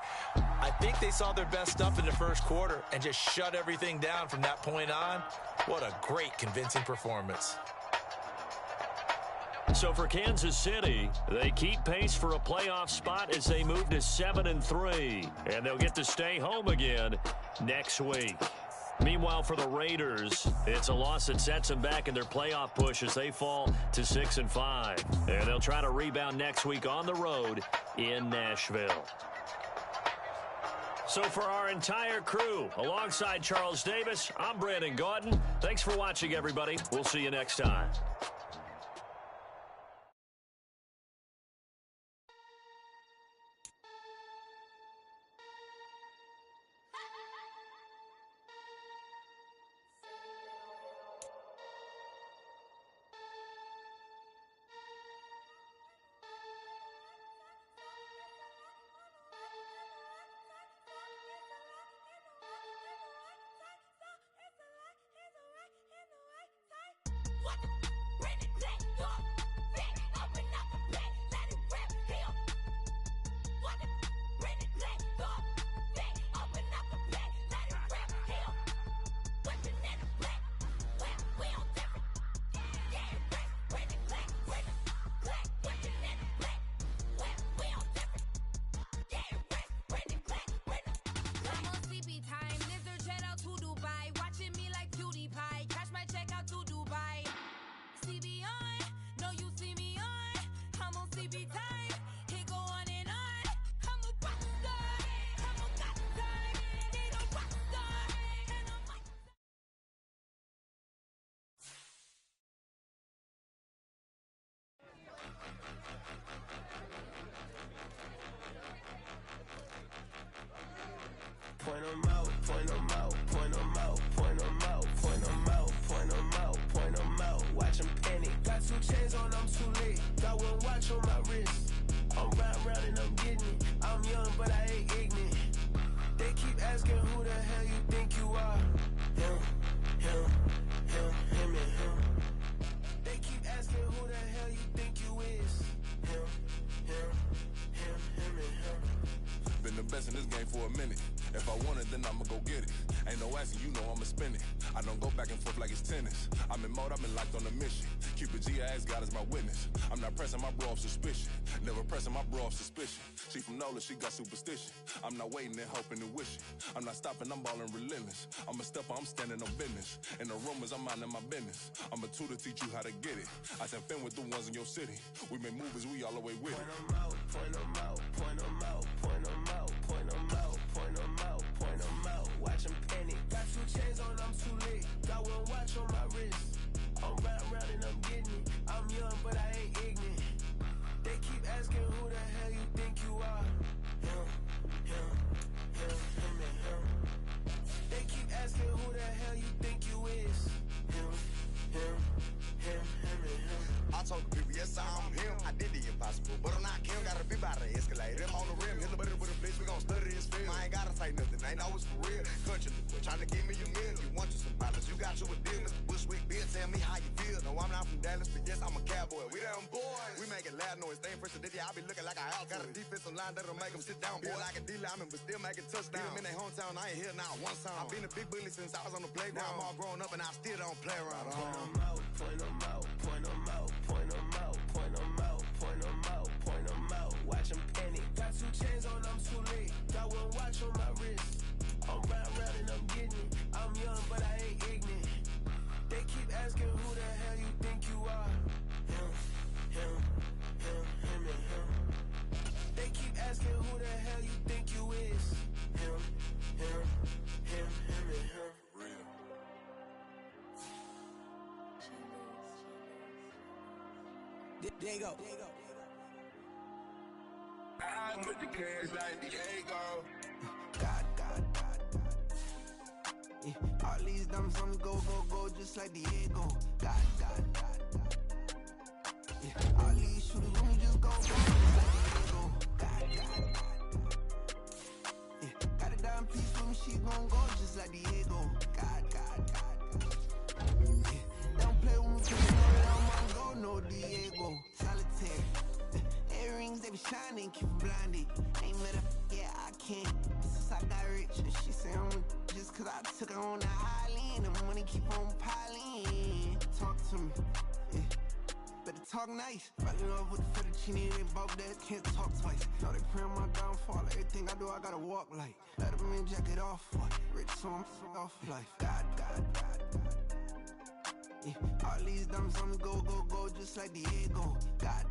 I think they saw their best stuff in the first quarter and just shut everything down from that point on. What a great, convincing performance. So for Kansas City, they keep pace for a playoff spot as they move to 7-3. And they'll get to stay home again next week. Meanwhile, for the Raiders, it's a loss that sets them back in their playoff push as they fall to 6-5. And they'll try to rebound next week on the road in Nashville. So for our entire crew, alongside Charles Davis, I'm Brandon Gaudin. Thanks for watching, everybody. We'll see you next time. Point them out, point them out, point them out, point them out, point them out, point them out, point them out. Watch them panic. Got 2 chains on, I'm too late. Got 1 watch on my wrist. I'm round and I'm getting it. I'm young, but I ain't ignorant. They keep asking who the hell you think you are. Him, him, him, him, and him. They keep asking who the hell you think you is. Him, him, him, him, and him. Been the best in this game for a minute. If I want it, then I'ma go get it. Ain't no asking, you know I'ma spin it. I don't go back and forth like it's tennis. I'm in mode, I've been locked on a mission. Cupid G, I ask God as my witness. I'm not pressing my bro off suspicion. Never pressing my bro off suspicion. She from Nola, she got superstition. I'm not waiting and hoping and wishing. I'm not stopping, I'm balling relentless. I'm a stepper, I'm standing on business. In the rumors, I'm minding my business. I'm a tutor, teach you how to get it. I said, fin with the ones in your city. We make movies, we all the way with it. Point them out, point them out, point them out, point them out, point them out, point them out, point them out. Watch them panic. Got 2 chains on, I'm too late. Got 1 watch on my wrist. I'm round and I'm getting it. I'm young, but I ain't ignorant. They keep asking who the hell you think you are. Him, him, him, him, and him. They keep asking who the hell you think you is. Him, him, him, him, and him. I told the people, yes, I'm him. I did the impossible, but I'm not Kim. Gotta be by the escalator. Him on the rim, hit the butter with a bitch. We gon' study this film. I ain't gotta say nothing. Ain't know it's for real. Country, trying to give me a meal. You want you some dollars. You got you a deal. Mr. Bushwick, Bill, tell me how you feel. No, I'm not from Dallas, but yes, I'm a cowboy. We them boys. We making loud noise. Staying fresh to this, I be looking like a house. Got a defensive line that'll make them sit down. Boy, like a D-lineman, but still making touchdowns. Beat them in their hometown. I ain't here now one time. I've been a big bully since I was on the playground. Now I'm all grown up and I still don't play around. Point them out, point them out, point them out, point them out, point them out, point them out, point them out. Watch them panic. Got 2 chains on, I'm too late. Got 1 watch on my wrist. I'm round and I'm getting it. I'm young, but I ain't ignorant. They keep asking who the hell you think you are. Him, him, him, him, and him. They keep asking who the hell you think you is. Him, Diego. I put the cash like Diego. God. Yeah, all these diamonds on me go, just like Diego. God. Yeah, all these shooters on me just go, just like Diego. God. Yeah, got a dime piece for me, she gon' go just like Diego. God. Yeah, don't play with me, cause you know that I'm on go, no Diego. Solitaire. Earrings, they be shining, keep blinded. Ain't met her, yeah, I can't. Since I got rich, and she say I'm just cause I took her on the island. The money keep on piling. Talk to me, yeah. Better talk nice. Fell in love with the fettuccine, they both dead, can't talk twice. Know they pray on my downfall, everything I do, I gotta walk like. Let them in, jacket off, what? Rich, so I'm off life. God. Yeah, all these diamonds on me go, just like Diego. God.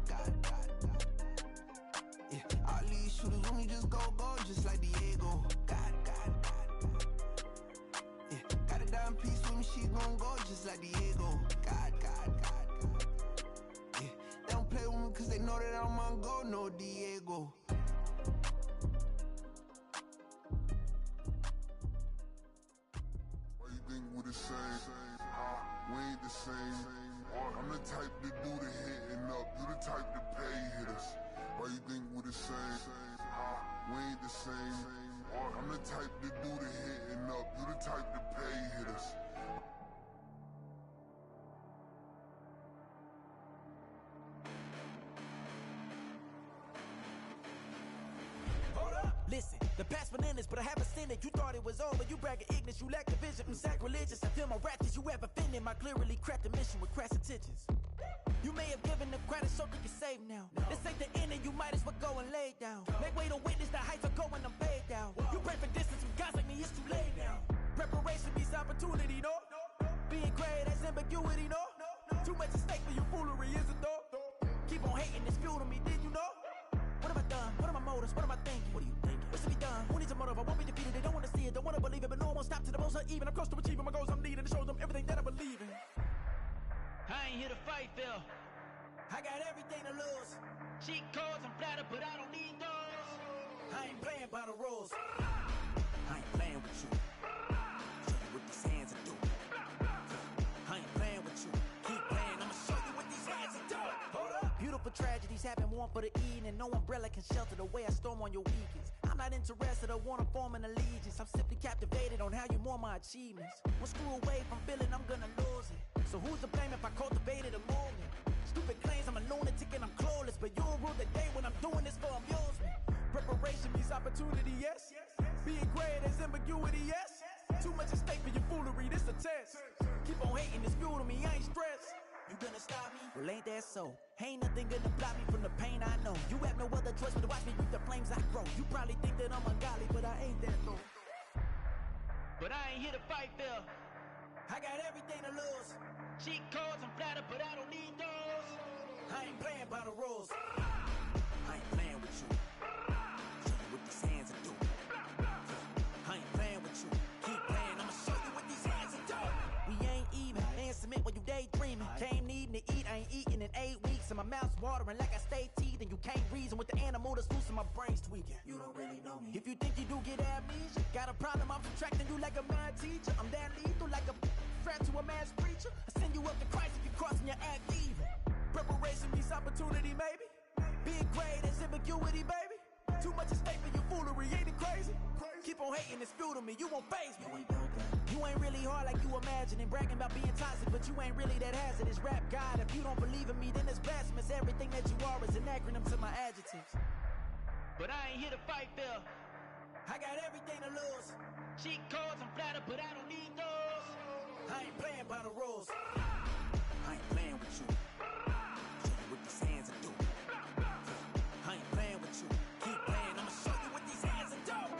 Yeah, all these shooters on me just go, just like Diego. God. Yeah, got a dime piece with me, she gon' go just like Diego. God. Yeah, they don't play with me cause they know that I'm on go, no Diego. Why you think we the same? We ain't the same. I'm the type to do the hitting up, you the type to pay hitters. Why you think we the same? We ain't the same. I'm the type to do the hitting up, you the type to pay hitters. Listen, the past bananas, but I haven't seen it. You thought it was over, you bragging ignorance, you lack the vision from sacrilegious. I feel my ratchets, you have offended my clearly cracked the mission with crass intentions. You may have given the credit so you can save now. This ain't the end and you might as well go and lay down. Make way to witness the heights are going, I'm paid down. You pray for distance with guys like me, it's too late now. Preparation means opportunity, no? Being great, that's ambiguity, no? Too much at stake for your foolery, is it though? Keep on hating, it's fuel to me, did you know? What have I done? What are my motives? What am I thinking? What are you thinking? What's to be done? Who needs a motive? I won't be defeated. They don't want to see it, don't want to believe it, but no one won't stop to the most uneven. I'm close to achieving my goals. I'm needing to show them everything that I believe in. I ain't here to fight, Phil. I got everything to lose. Cheat codes, I'm flattered, but I don't need those. I ain't playing by the rules. I ain't playing with you. Show you what these hands are doing. I ain't playing with you. Keep playing, I'ma show you what these hands are doing. Hold up. Beautiful tragedies happen, one for the eating, and no umbrella can shelter the way I storm on your weekends. I'm not interested or wanna form an allegiance. I'm simply captivated on how you mourn my achievements. One screw away from feeling I'm gonna lose it. So who's to blame if I cultivated a movement? Stupid claims I'm a lunatic and I'm clueless, but you'll rule the day when I'm doing this for amusement. Preparation means opportunity, yes. Being great is ambiguity, yes. Too much at stake for your foolery, this a test. Keep on hating, it's fuel to me, I ain't stressed. You gonna stop me? Well, ain't that so? Ain't nothing gonna block me from the pain I know. You have no other choice but to watch me reap the flames I grow. You probably think that I'm ungodly, but I ain't that though. But I ain't here to fight, Phil. I got everything to lose. Cheat codes, I'm flattered, but I don't need those. I ain't playing by the rules. I ain't playing with you. Show you what these hands are doing. I ain't playing with you. Keep playing, I'ma show you what these hands are doing. We ain't even. Ain't submit while you daydreaming. Came needing to eat, I ain't eating in 8 weeks. And my mouth's watering like I stay teething. You can't reason with the animal that's loose and my brain's tweaking. You don't really know me. If you think you do get amnesia, got a problem, I'm subtracting you like a mad teacher. I'm that lethal like a strapped to a mass preacher. I send you up to Christ if you crossing your act evil. Preparation means opportunity, maybe. Being great is ambiguity, baby. Too much at stake for your foolery, ain't it crazy? Keep on hating, it's fuel to me, you won't faze me. You ain't really hard like you imagining. Bragging about being toxic, but you ain't really that hazardous. Rap God, if you don't believe in me, then it's blasphemous. Everything that you are is an acronym to my adjectives. But I ain't here to fight, Phil. I got everything to lose. Cheat codes, I'm flattered, but I don't need those. I ain't playing by the rules. I ain't playing with you. Show you what these hands are doing. I ain't playing with you. Keep playing, I'ma show you what these hands are doing.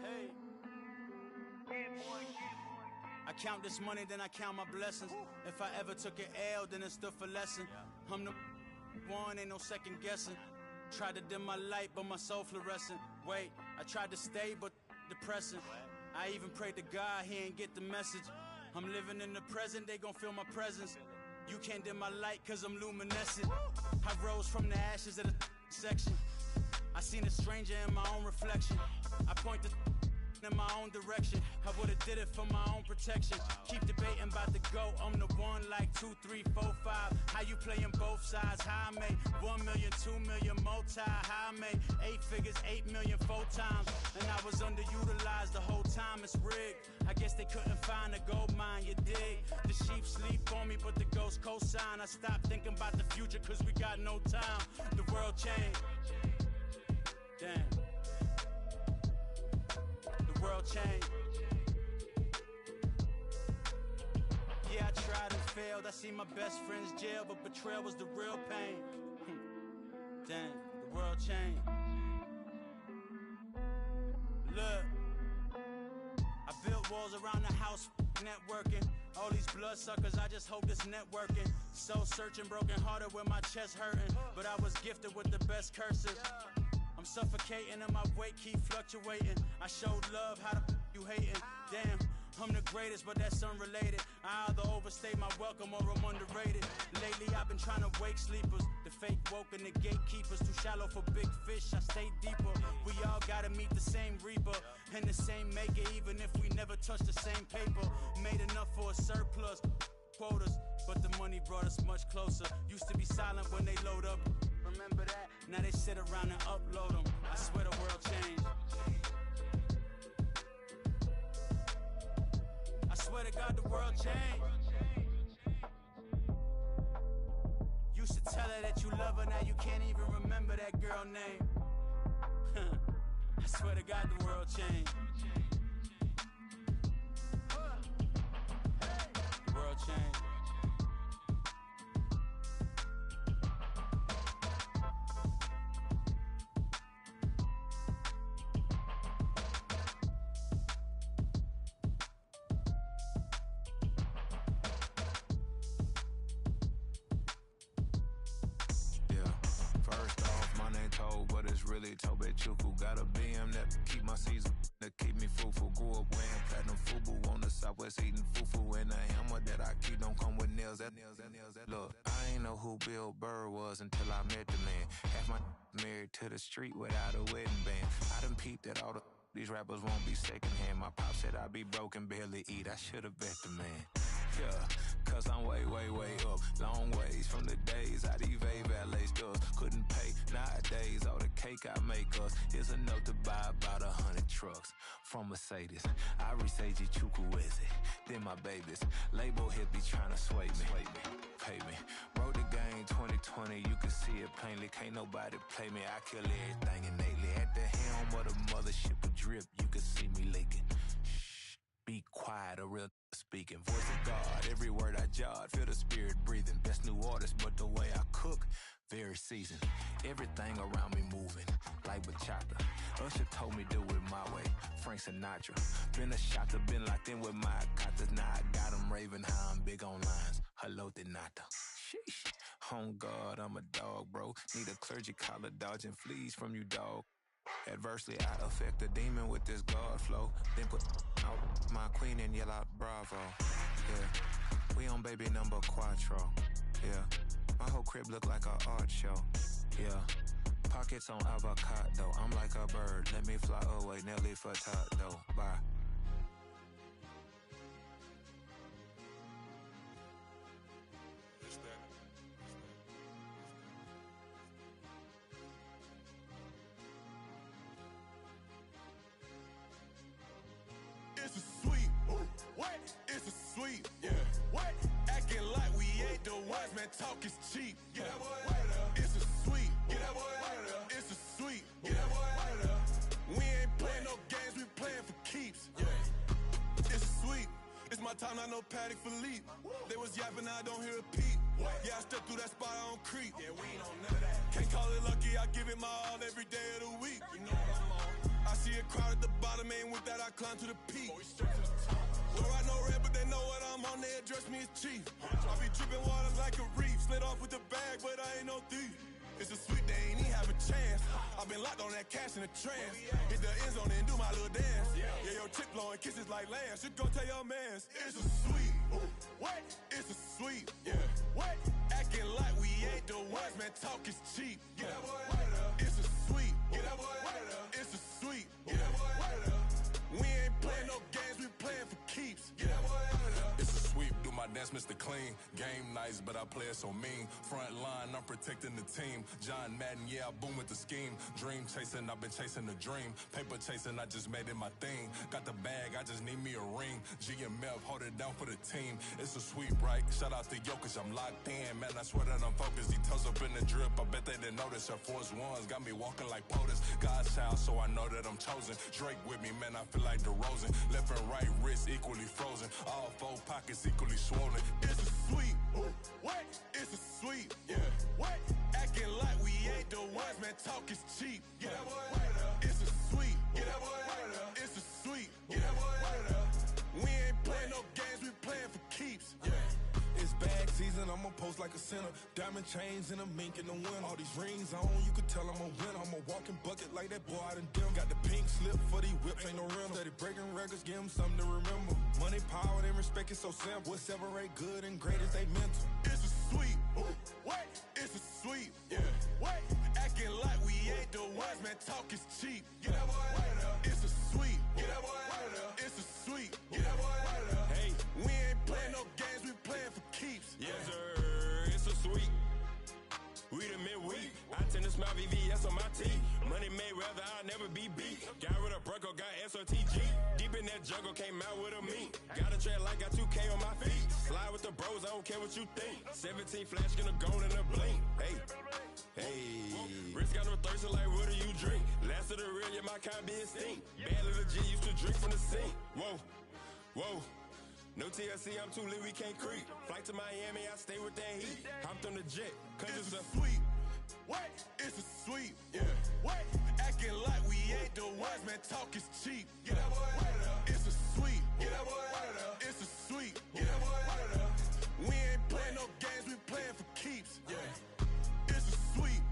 Hey. I count this money, then I count my blessings. If I ever took an L, then it stood for lesson. I'm the one, ain't no second guessing. Tried to dim my light, but my soul fluorescent. Wait, I tried to stay, but depressing. I even prayed to God he ain't get the message. I'm living in the present, they gon' feel my presence. You can't dim my light cause I'm luminescent. I rose from the ashes of the section. I seen a stranger in my own reflection. I point the in my own direction. I would've did it for my own protection. Keep debating about the GOAT. I'm the one like 2, 3, 4, 5. How you playing both sides? How I made 1 million, 2 million, multi. How I made 8 figures, 8 million 4 times. And I was underutilized the whole time. It's rigged. I guess they couldn't find a gold mine, you dig? The sheep sleep on me, but the ghost co-sign. I stopped thinking about the future cause we got no time. The world changed. Damn. The world changed. Yeah, I tried and failed. I see my best friends jail, but betrayal was the real pain. Damn, the world changed. Look, I built walls around the house, networking. All these bloodsuckers, I just hope this networking. Soul searching, broken hearted with my chest hurting. But I was gifted with the best curses. I'm suffocating and my weight keep fluctuating. I showed love, how the you hating? Damn, I'm the greatest, but that's unrelated. I either overstay my welcome or I'm underrated. Lately I've been trying to wake sleepers. The fake woke and the gatekeepers. Too shallow for big fish, I stay deeper. We all gotta meet the same reaper and the same maker, even if we never touch the same paper. Made enough for a surplus quotas, but the money brought us much closer. Used to be silent when they load up. Remember that? Now they sit around and upload them. I swear the world changed. I swear to God the world changed. Used to tell her that you love her, now you can't even remember that girl name. I swear to God the world changed. The world changed. Tobe Chuku got a BM that keep my season, that keep me fruitful. Grew up wearing platinum FUBU on the Southwest eating fufu, and the hammer that I keep don't come with nails. Look, I ain't know who Bill Burr was until I met the man. Half my married to the street without a wedding band. I done peeped that all these rappers won't be secondhand. My pop said I'd be broken, barely eat. I should've bet the man. Yeah, cause I'm way, way, way up. Long ways from the days I evade valet stores. Couldn't pay nowadays. All the cake I make us is enough to buy about 100 trucks from Mercedes. I resage Chukwueze, then my babies. Label hit be trying to sway me. Pay me. Wrote the game 2020, you can see it plainly. Can't nobody play me. I kill everything innately. At the helm of the mothership of drip, you can see me leaking. Shh, be quiet, a real speaking. Voice of God, every word I jot, feel the spirit breathing. Best new artist, but the way I cook, very seasoned. Everything around me moving, like bachata. Usher told me do it my way, Frank Sinatra. Been a shotter, been locked in with my katas. Now I got them raving how I'm big on lines. Hello, de nata. Sheesh. On God, I'm a dog, bro. Need a clergy collar, dodging fleas from you, dog. Adversely, I affect a demon with this God flow. Then put out my queen and yell out bravo. Yeah, we on baby number quattro. Yeah, my whole crib look like a art show. Yeah, pockets on avocado. I'm like a bird, let me fly away. Nelly Furtado, bye. It's a sweet, what? It's a sweet, yeah. What? Acting like we ain't the ones, man. Talk is cheap. Get that boy out of there. It's a sweet, get that boy out of there. It's a sweet, get that boy out of there. We ain't playing no games, we playing for keeps. Yeah. It's sweet. It's my time, I know Patty Philippe. They was yapping, I don't hear a peep. Yeah, I step through that spot, I don't creep. Yeah, we ain't on none of that. Can't call it lucky, I give it my all every day of the week. You know what I'm on. I see a crowd at the bottom, and with that I climb to the peak. Well, I know red, but they know what I'm on, they address me as chief. I be dripping water like a reef, slid off with the bag, but I ain't no thief. It's a sweet, they ain't even have a chance. I've been locked on that cash in the trance. Hit the end zone and do my little dance. Yeah, your chick blowing kisses like Lance. You go tell your mans. It's a sweet. What? It's a sweet. Yeah. What? Acting like we ain't the ones, man. Talk is cheap. Get that boy out of there. It's a sweet. Get that boy out of there. It's a sweet. Get that boy out of there. We ain't playing no games, we playing for keeps. Get that boy out of there. It's a sweep, do my dance, Mr. Clean. Game nice, but I play it so mean. Front line, I'm protecting the team. John Madden, yeah, I boom with the scheme. Dream chasing, I've been chasing the dream. Paper chasing, I just made it my thing. Got the bag, I just need me a ring. GMF, hold it down for the team. It's a sweep, right? Shout out to Jokic, I'm locked in. Man, I swear that I'm focused. He toes up in the drip, I bet they didn't notice. Air Force Ones got me walking like POTUS. God's child, so I know that I'm chosen. Drake with me, man, I feel like DeRozan. Left and right wrist equally frozen. All four pockets equally swollen. It's a sweet. What? It's a sweet. Yeah. What? Acting like we ain't the ones, man. Talk is cheap. Get that boy out of there. It's a sweet. Get that boy out of there. It's a sweet. Get that boy out of there. We ain't playing no games, we playing for keeps. Yeah. It's bag season, I'ma post like a sinner. Diamond chains and a mink in the wind. All these rings on, you could tell I'm a winner. I'm a walking bucket like that boy out in dim. Got the pink slip for these whips, ain't no rental. Steady breaking records, give them something to remember. Money, power, and respect is so simple. What separate good and great is they mental. It's a sweet. What? It's a sweet. Yeah. What? Acting like we ain't the ones, man. Talk is cheap. Get that boy out of there. It's a sweet. Get that boy out of there. It's a sweet. Get that boy out of there. Hey, we ain't playing no games, we playing for keeps. Yes, sir. It's a sweet. We the midweek. I tend to smile VVS on my teeth. Money made rather I'll never be beat. Got rid of Bronco, got SOTG. Deep in that jungle, came out with a meat. Got a track like got 2K on my feet. Slide with the bros, I don't care what you think. 17 flash, gonna go in a blink. Hey, hey. Wrist got no thirst, like what do you drink? Last of the real, yeah, my kind be extinct. Bad little G used to drink from the sink. Whoa, whoa. No TLC, I'm too lit, we can't creep. Flight to Miami, I stay with that heat. Hopped on the jet, cause it's a sweet. What? It's a sweet. Yeah. What? Acting like we ain't the ones, man. Talk is cheap. Get that boy out of there. It's a sweet. Get that boy out of there. It's a sweet. Get that boy out of there. We ain't playing no games, we playing for keeps. Yeah. It's a sweet.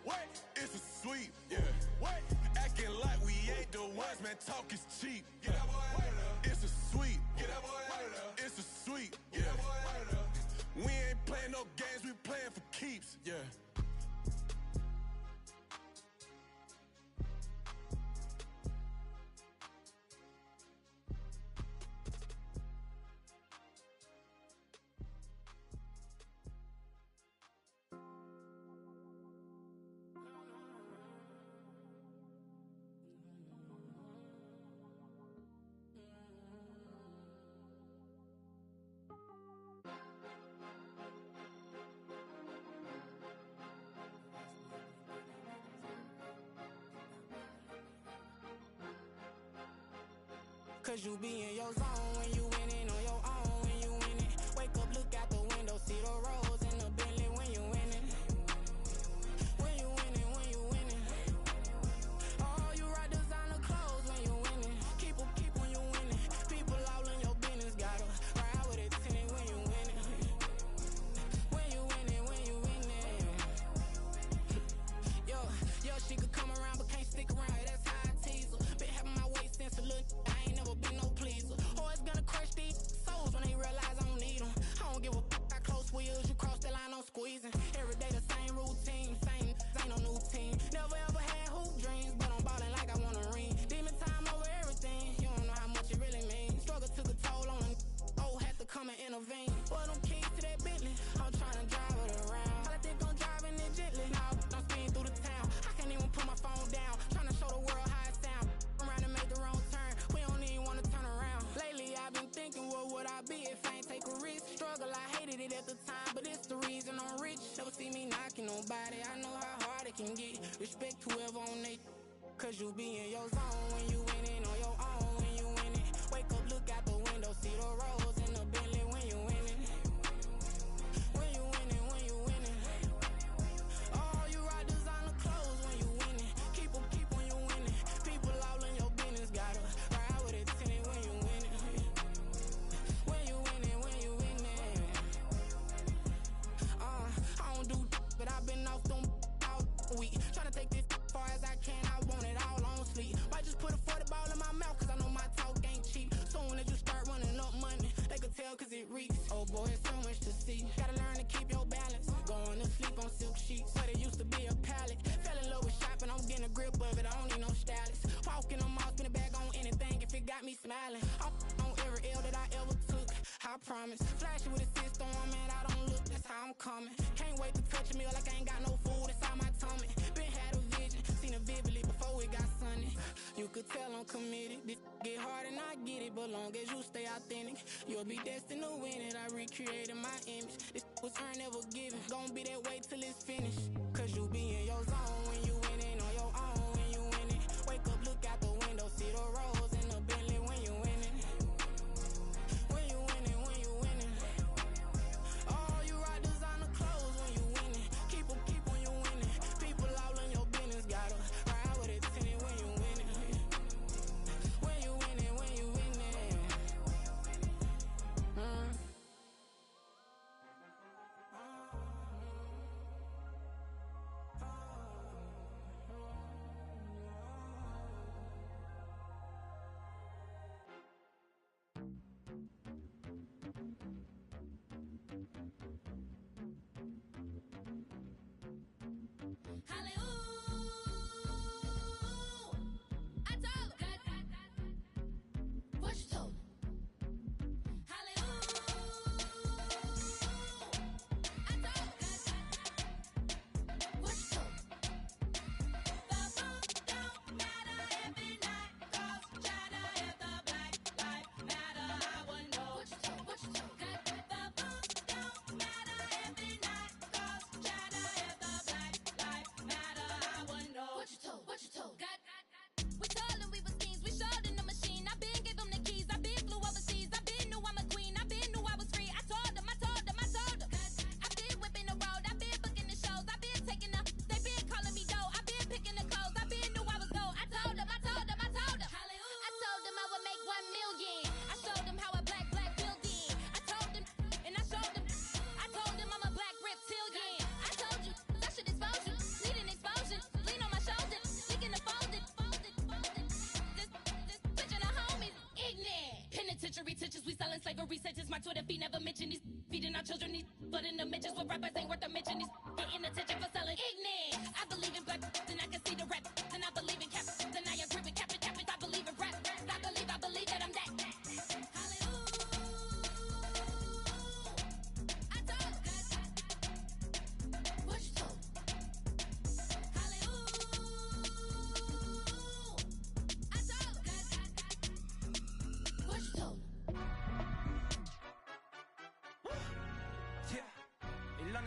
What? It's a sweet. Yeah. What? Acting like we ain't the ones, man. Talk is cheap. Get that boy out of there. It's a sweet. Get that boy out of there. It's a sweet. Get that boy out of there. We ain't playing no games, we playing for keeps. Yeah. Cause you be in your zone when you winning on your own when you winning. Wake up, look out the window, see the rose in the Bentley when you winning. When you winning, when you winning. Oh, you rock designer clothes when you winning. Keep when you winning. People all in your business, gotta ride with it tinted when you winning. When you winning, when you winning. Yo, she could come around but can't stick around. That's how I tease her. Been having my weight since a little. Been no pleaser. Always gonna crush these souls when they realize I don't need them. I don't give a fuck how close wheels. You cross the line, I'm squeezing. Every day the same routine, same ain't no new team. Never ever had hoop dreams, but I'm ballin' like I want a ring. Demon time over everything. You don't know how much it really means. Struggle took a toll on them. Oh, had to come and intervene. Boy, them keys to that Bentley. I'm trying to drive it around. I think I'm driving it gently. Now I'm speeding through the town. I can't even put my phone down. Trying to show the world how it sound. I'm around and make the wrong turn. We don't even wanna turn around. Lately I've been thinking, what would I be if I ain't take a risk? Struggle, I hated it at the time, but it's the reason I'm rich. Never see me knocking nobody, I know how hard it can get. Respect whoever on they, cause you be in your zone when you winning on your own when you winning. Wake up, look out the window, see the rose in the Bentley when you winning. When you winning, when you winning. Oh, you rock designer clothes when you winning. Keep when you winning. People all in your business, gotta ride with it tinted when you winning. When you winning, when you winning. I don't do but I've been off them all week. Tryna take this got me smiling. I'm on every L that I ever took, I promise. Flashing with a system on, man, I don't look, that's how I'm coming. Can't wait to touch a meal like I ain't got no food inside my tummy. Been had a vision, seen it vividly before it got sunny. You could tell I'm committed. This get hard and I get it, but long as you stay authentic, you'll be destined to win it. I recreated my image. This was earned, never given. Gonna be that way till it's finished. Cause you be in your zone when you winning on your own when you winning. Wake up, look out the window, see the rose in the Bentley when you winning. When you winning, when you winning. Oh, you rock designer clothes when you winning. Keep when you winning. People all in your business, gotta ride with it tinted when you winning. When you winning, when you winning. Slavery sentences, my Twitter feed never mention these feeding our children these but in the mentions with rappers ain't worth a mention these getting attention for selling ignorant. I believe in black and I can see the rap and I believe in cap and I agree with cap and I believe in rap. I believe that I'm that.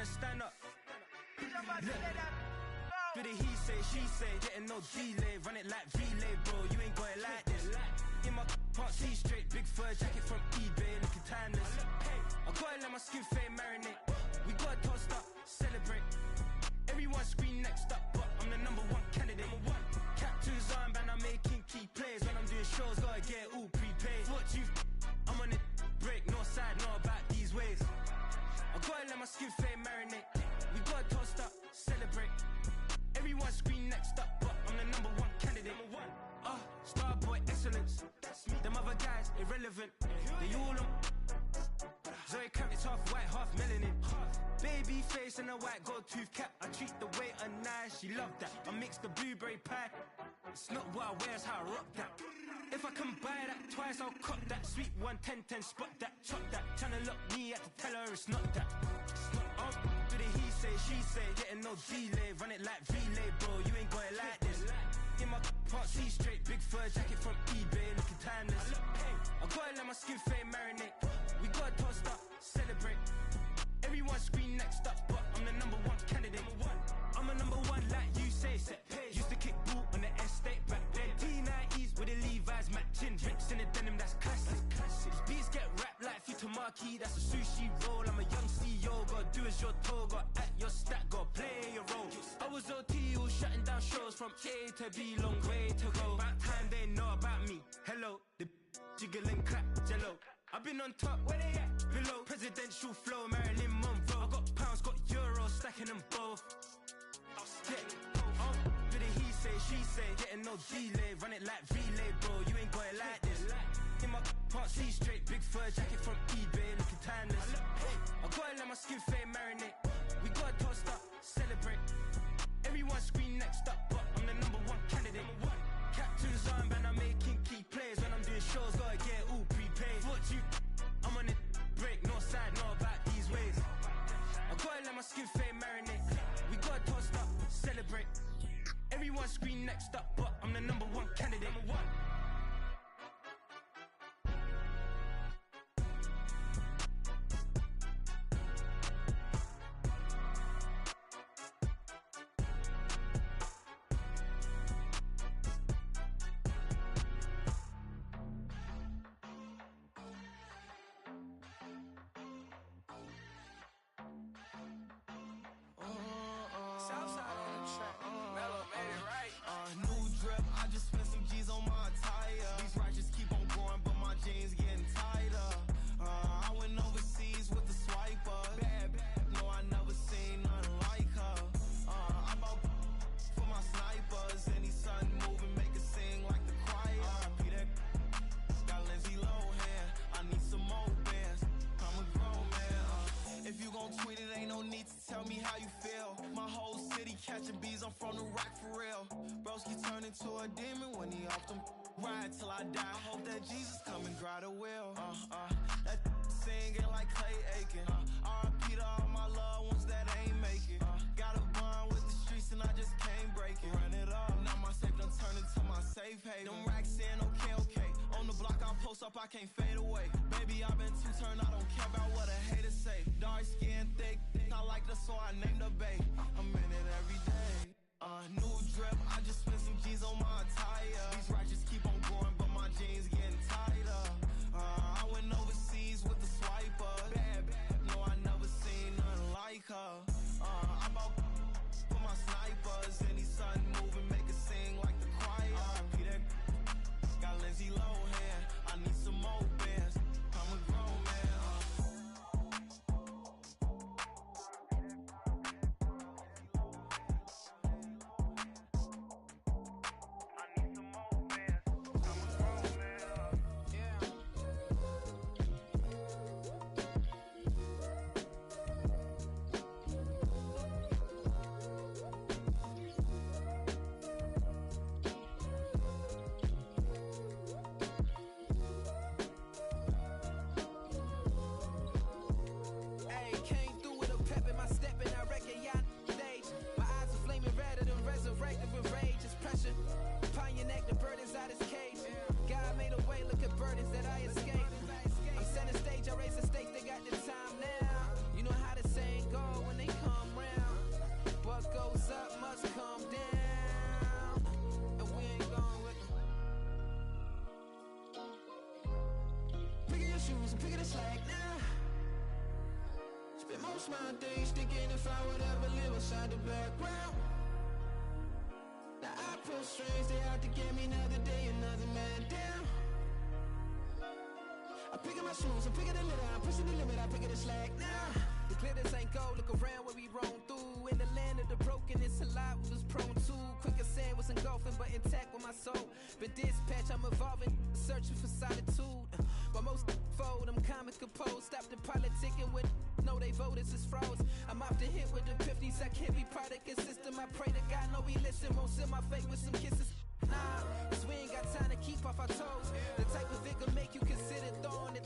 Stand up. Look. Do the he say, she say, getting no delay, run it like relay, bro. You ain't got it like this. In my can't see straight, big fur jacket from eBay, looking timeless. I gotta let my skin fade marinate. We gotta toast up, celebrate. Everyone scream next up, but I'm the #1 candidate. Captain's armband, I'm making key plays. When I'm doing shows, gotta get all prepaid. What you I'm on it, break, no side, no about these ways. I gotta let my skin fade marinate. We gotta toast up, celebrate. Everyone scream next up, but I'm the #1 candidate. Starboy excellence. Them other guys irrelevant. They all on. Zoe Kravitz half white, half melanin. Baby face and a white gold tooth cap. I treat the waiter nice, she love that. I mix the blueberry pie. It's not what I wear, it's how I rock that. If I can buy that twice, I'll cop that. Sweet 110, spot that, chop that. Tryna lock me at to tell her it's not that. Do the he say, she say, getting no delay. Run it like relay, bro. You ain't got it like this. In my can't see straight, big fur jacket from eBay, looking timeless. I gotta let my skin fade marinate. We gotta toast up, celebrate. Everyone scream next up, but I'm the #1 candidate. I'm a #1 like you say, set page. Used to kick ball on the estate back then. T90s with the Levi's matching. Drinks in the denim, that's classic. These beats get wrapped like Futamaki, that's a sushi roll. I'm a young CEO, gotta do as you're told. Gotta act your stat, gotta play your role. I was OT, all shutting down shows from A to B, long way to go. About time they know about me. Hello, the jiggle and clap, jello. I've been on top, where they at? Below, presidential flow, Marilyn Monroe. I got pounds, got euros, stacking them both. Yeah, do the he say, she say, getting no delay, run it like relay, bro. You ain't got it like this. In my can't see straight, big fur jacket from eBay, looking timeless. I gotta let my skin fade marinate. We gotta toast up, celebrate. Everyone scream next up, but I'm the #1 candidate. Captain's armband, I'm making key plays when I'm doing shows. I just spent some G's on my attire. These righteous keep on growing, but my jeans getting tighter. I went overseas with the swiper. Bad, no, I never seen nothing like her. I bought for my snipers. Any sun moving, make it sing like the choir. RIP that got Lindsay Lohan. I need some more bands. I'm a grown man. If you gon' tweet it, ain't no need to tell me how you feel. My whole city catching bees, I'm from the rock for real. Broski turned into a demon when he off them. Ride till I die. Hope that Jesus come and grab the wheel. That singing like Clay Aiken. RIP to all my loved ones that ain't make it. Got a bond with the streets and I just can't break it. Run it up, now my safe done turned into my safe haven. Them racks in, okay. On the block I post up, I can't fade away. Baby, I've been too turned, I don't care about what a hater say. Dark skin, thick, I like the so I named the bae. I'm in it every day. New drip, I just spent some G's on my attire. These righteous keep on growing, but my jeans getting tighter. I went overseas with the swiper. Bad, no, I never seen nothing like her. I bought for my snipers. Any sun moving, make it sing like the choir. RIP that got Lindsay Lohan. I need some more bands. I'm a grown man. Most my days thinking if I would ever live inside the background. Now I pull strings, they out to get me another day, another man down. I'm picking my shoes, I'm picking the litter, I'm pushing the limit, I'm picking the slack now. The glitters ain't gold, look around where we roam through. In the land of the broken, it's a lot we was prone to. Quicker sand was engulfing, but intact with my soul. Been dispatched, I'm evolving, searching for solitude. While most fold, I'm comic composed. Stop the politicking with no, they voters is froze. I'm off the hit with the 50s, I can't be product and system. I pray to God, no, we listen. Won't send my fate with some kisses. Nah, cause we ain't got time to keep off our toes. The type of vigor make you consider throwing the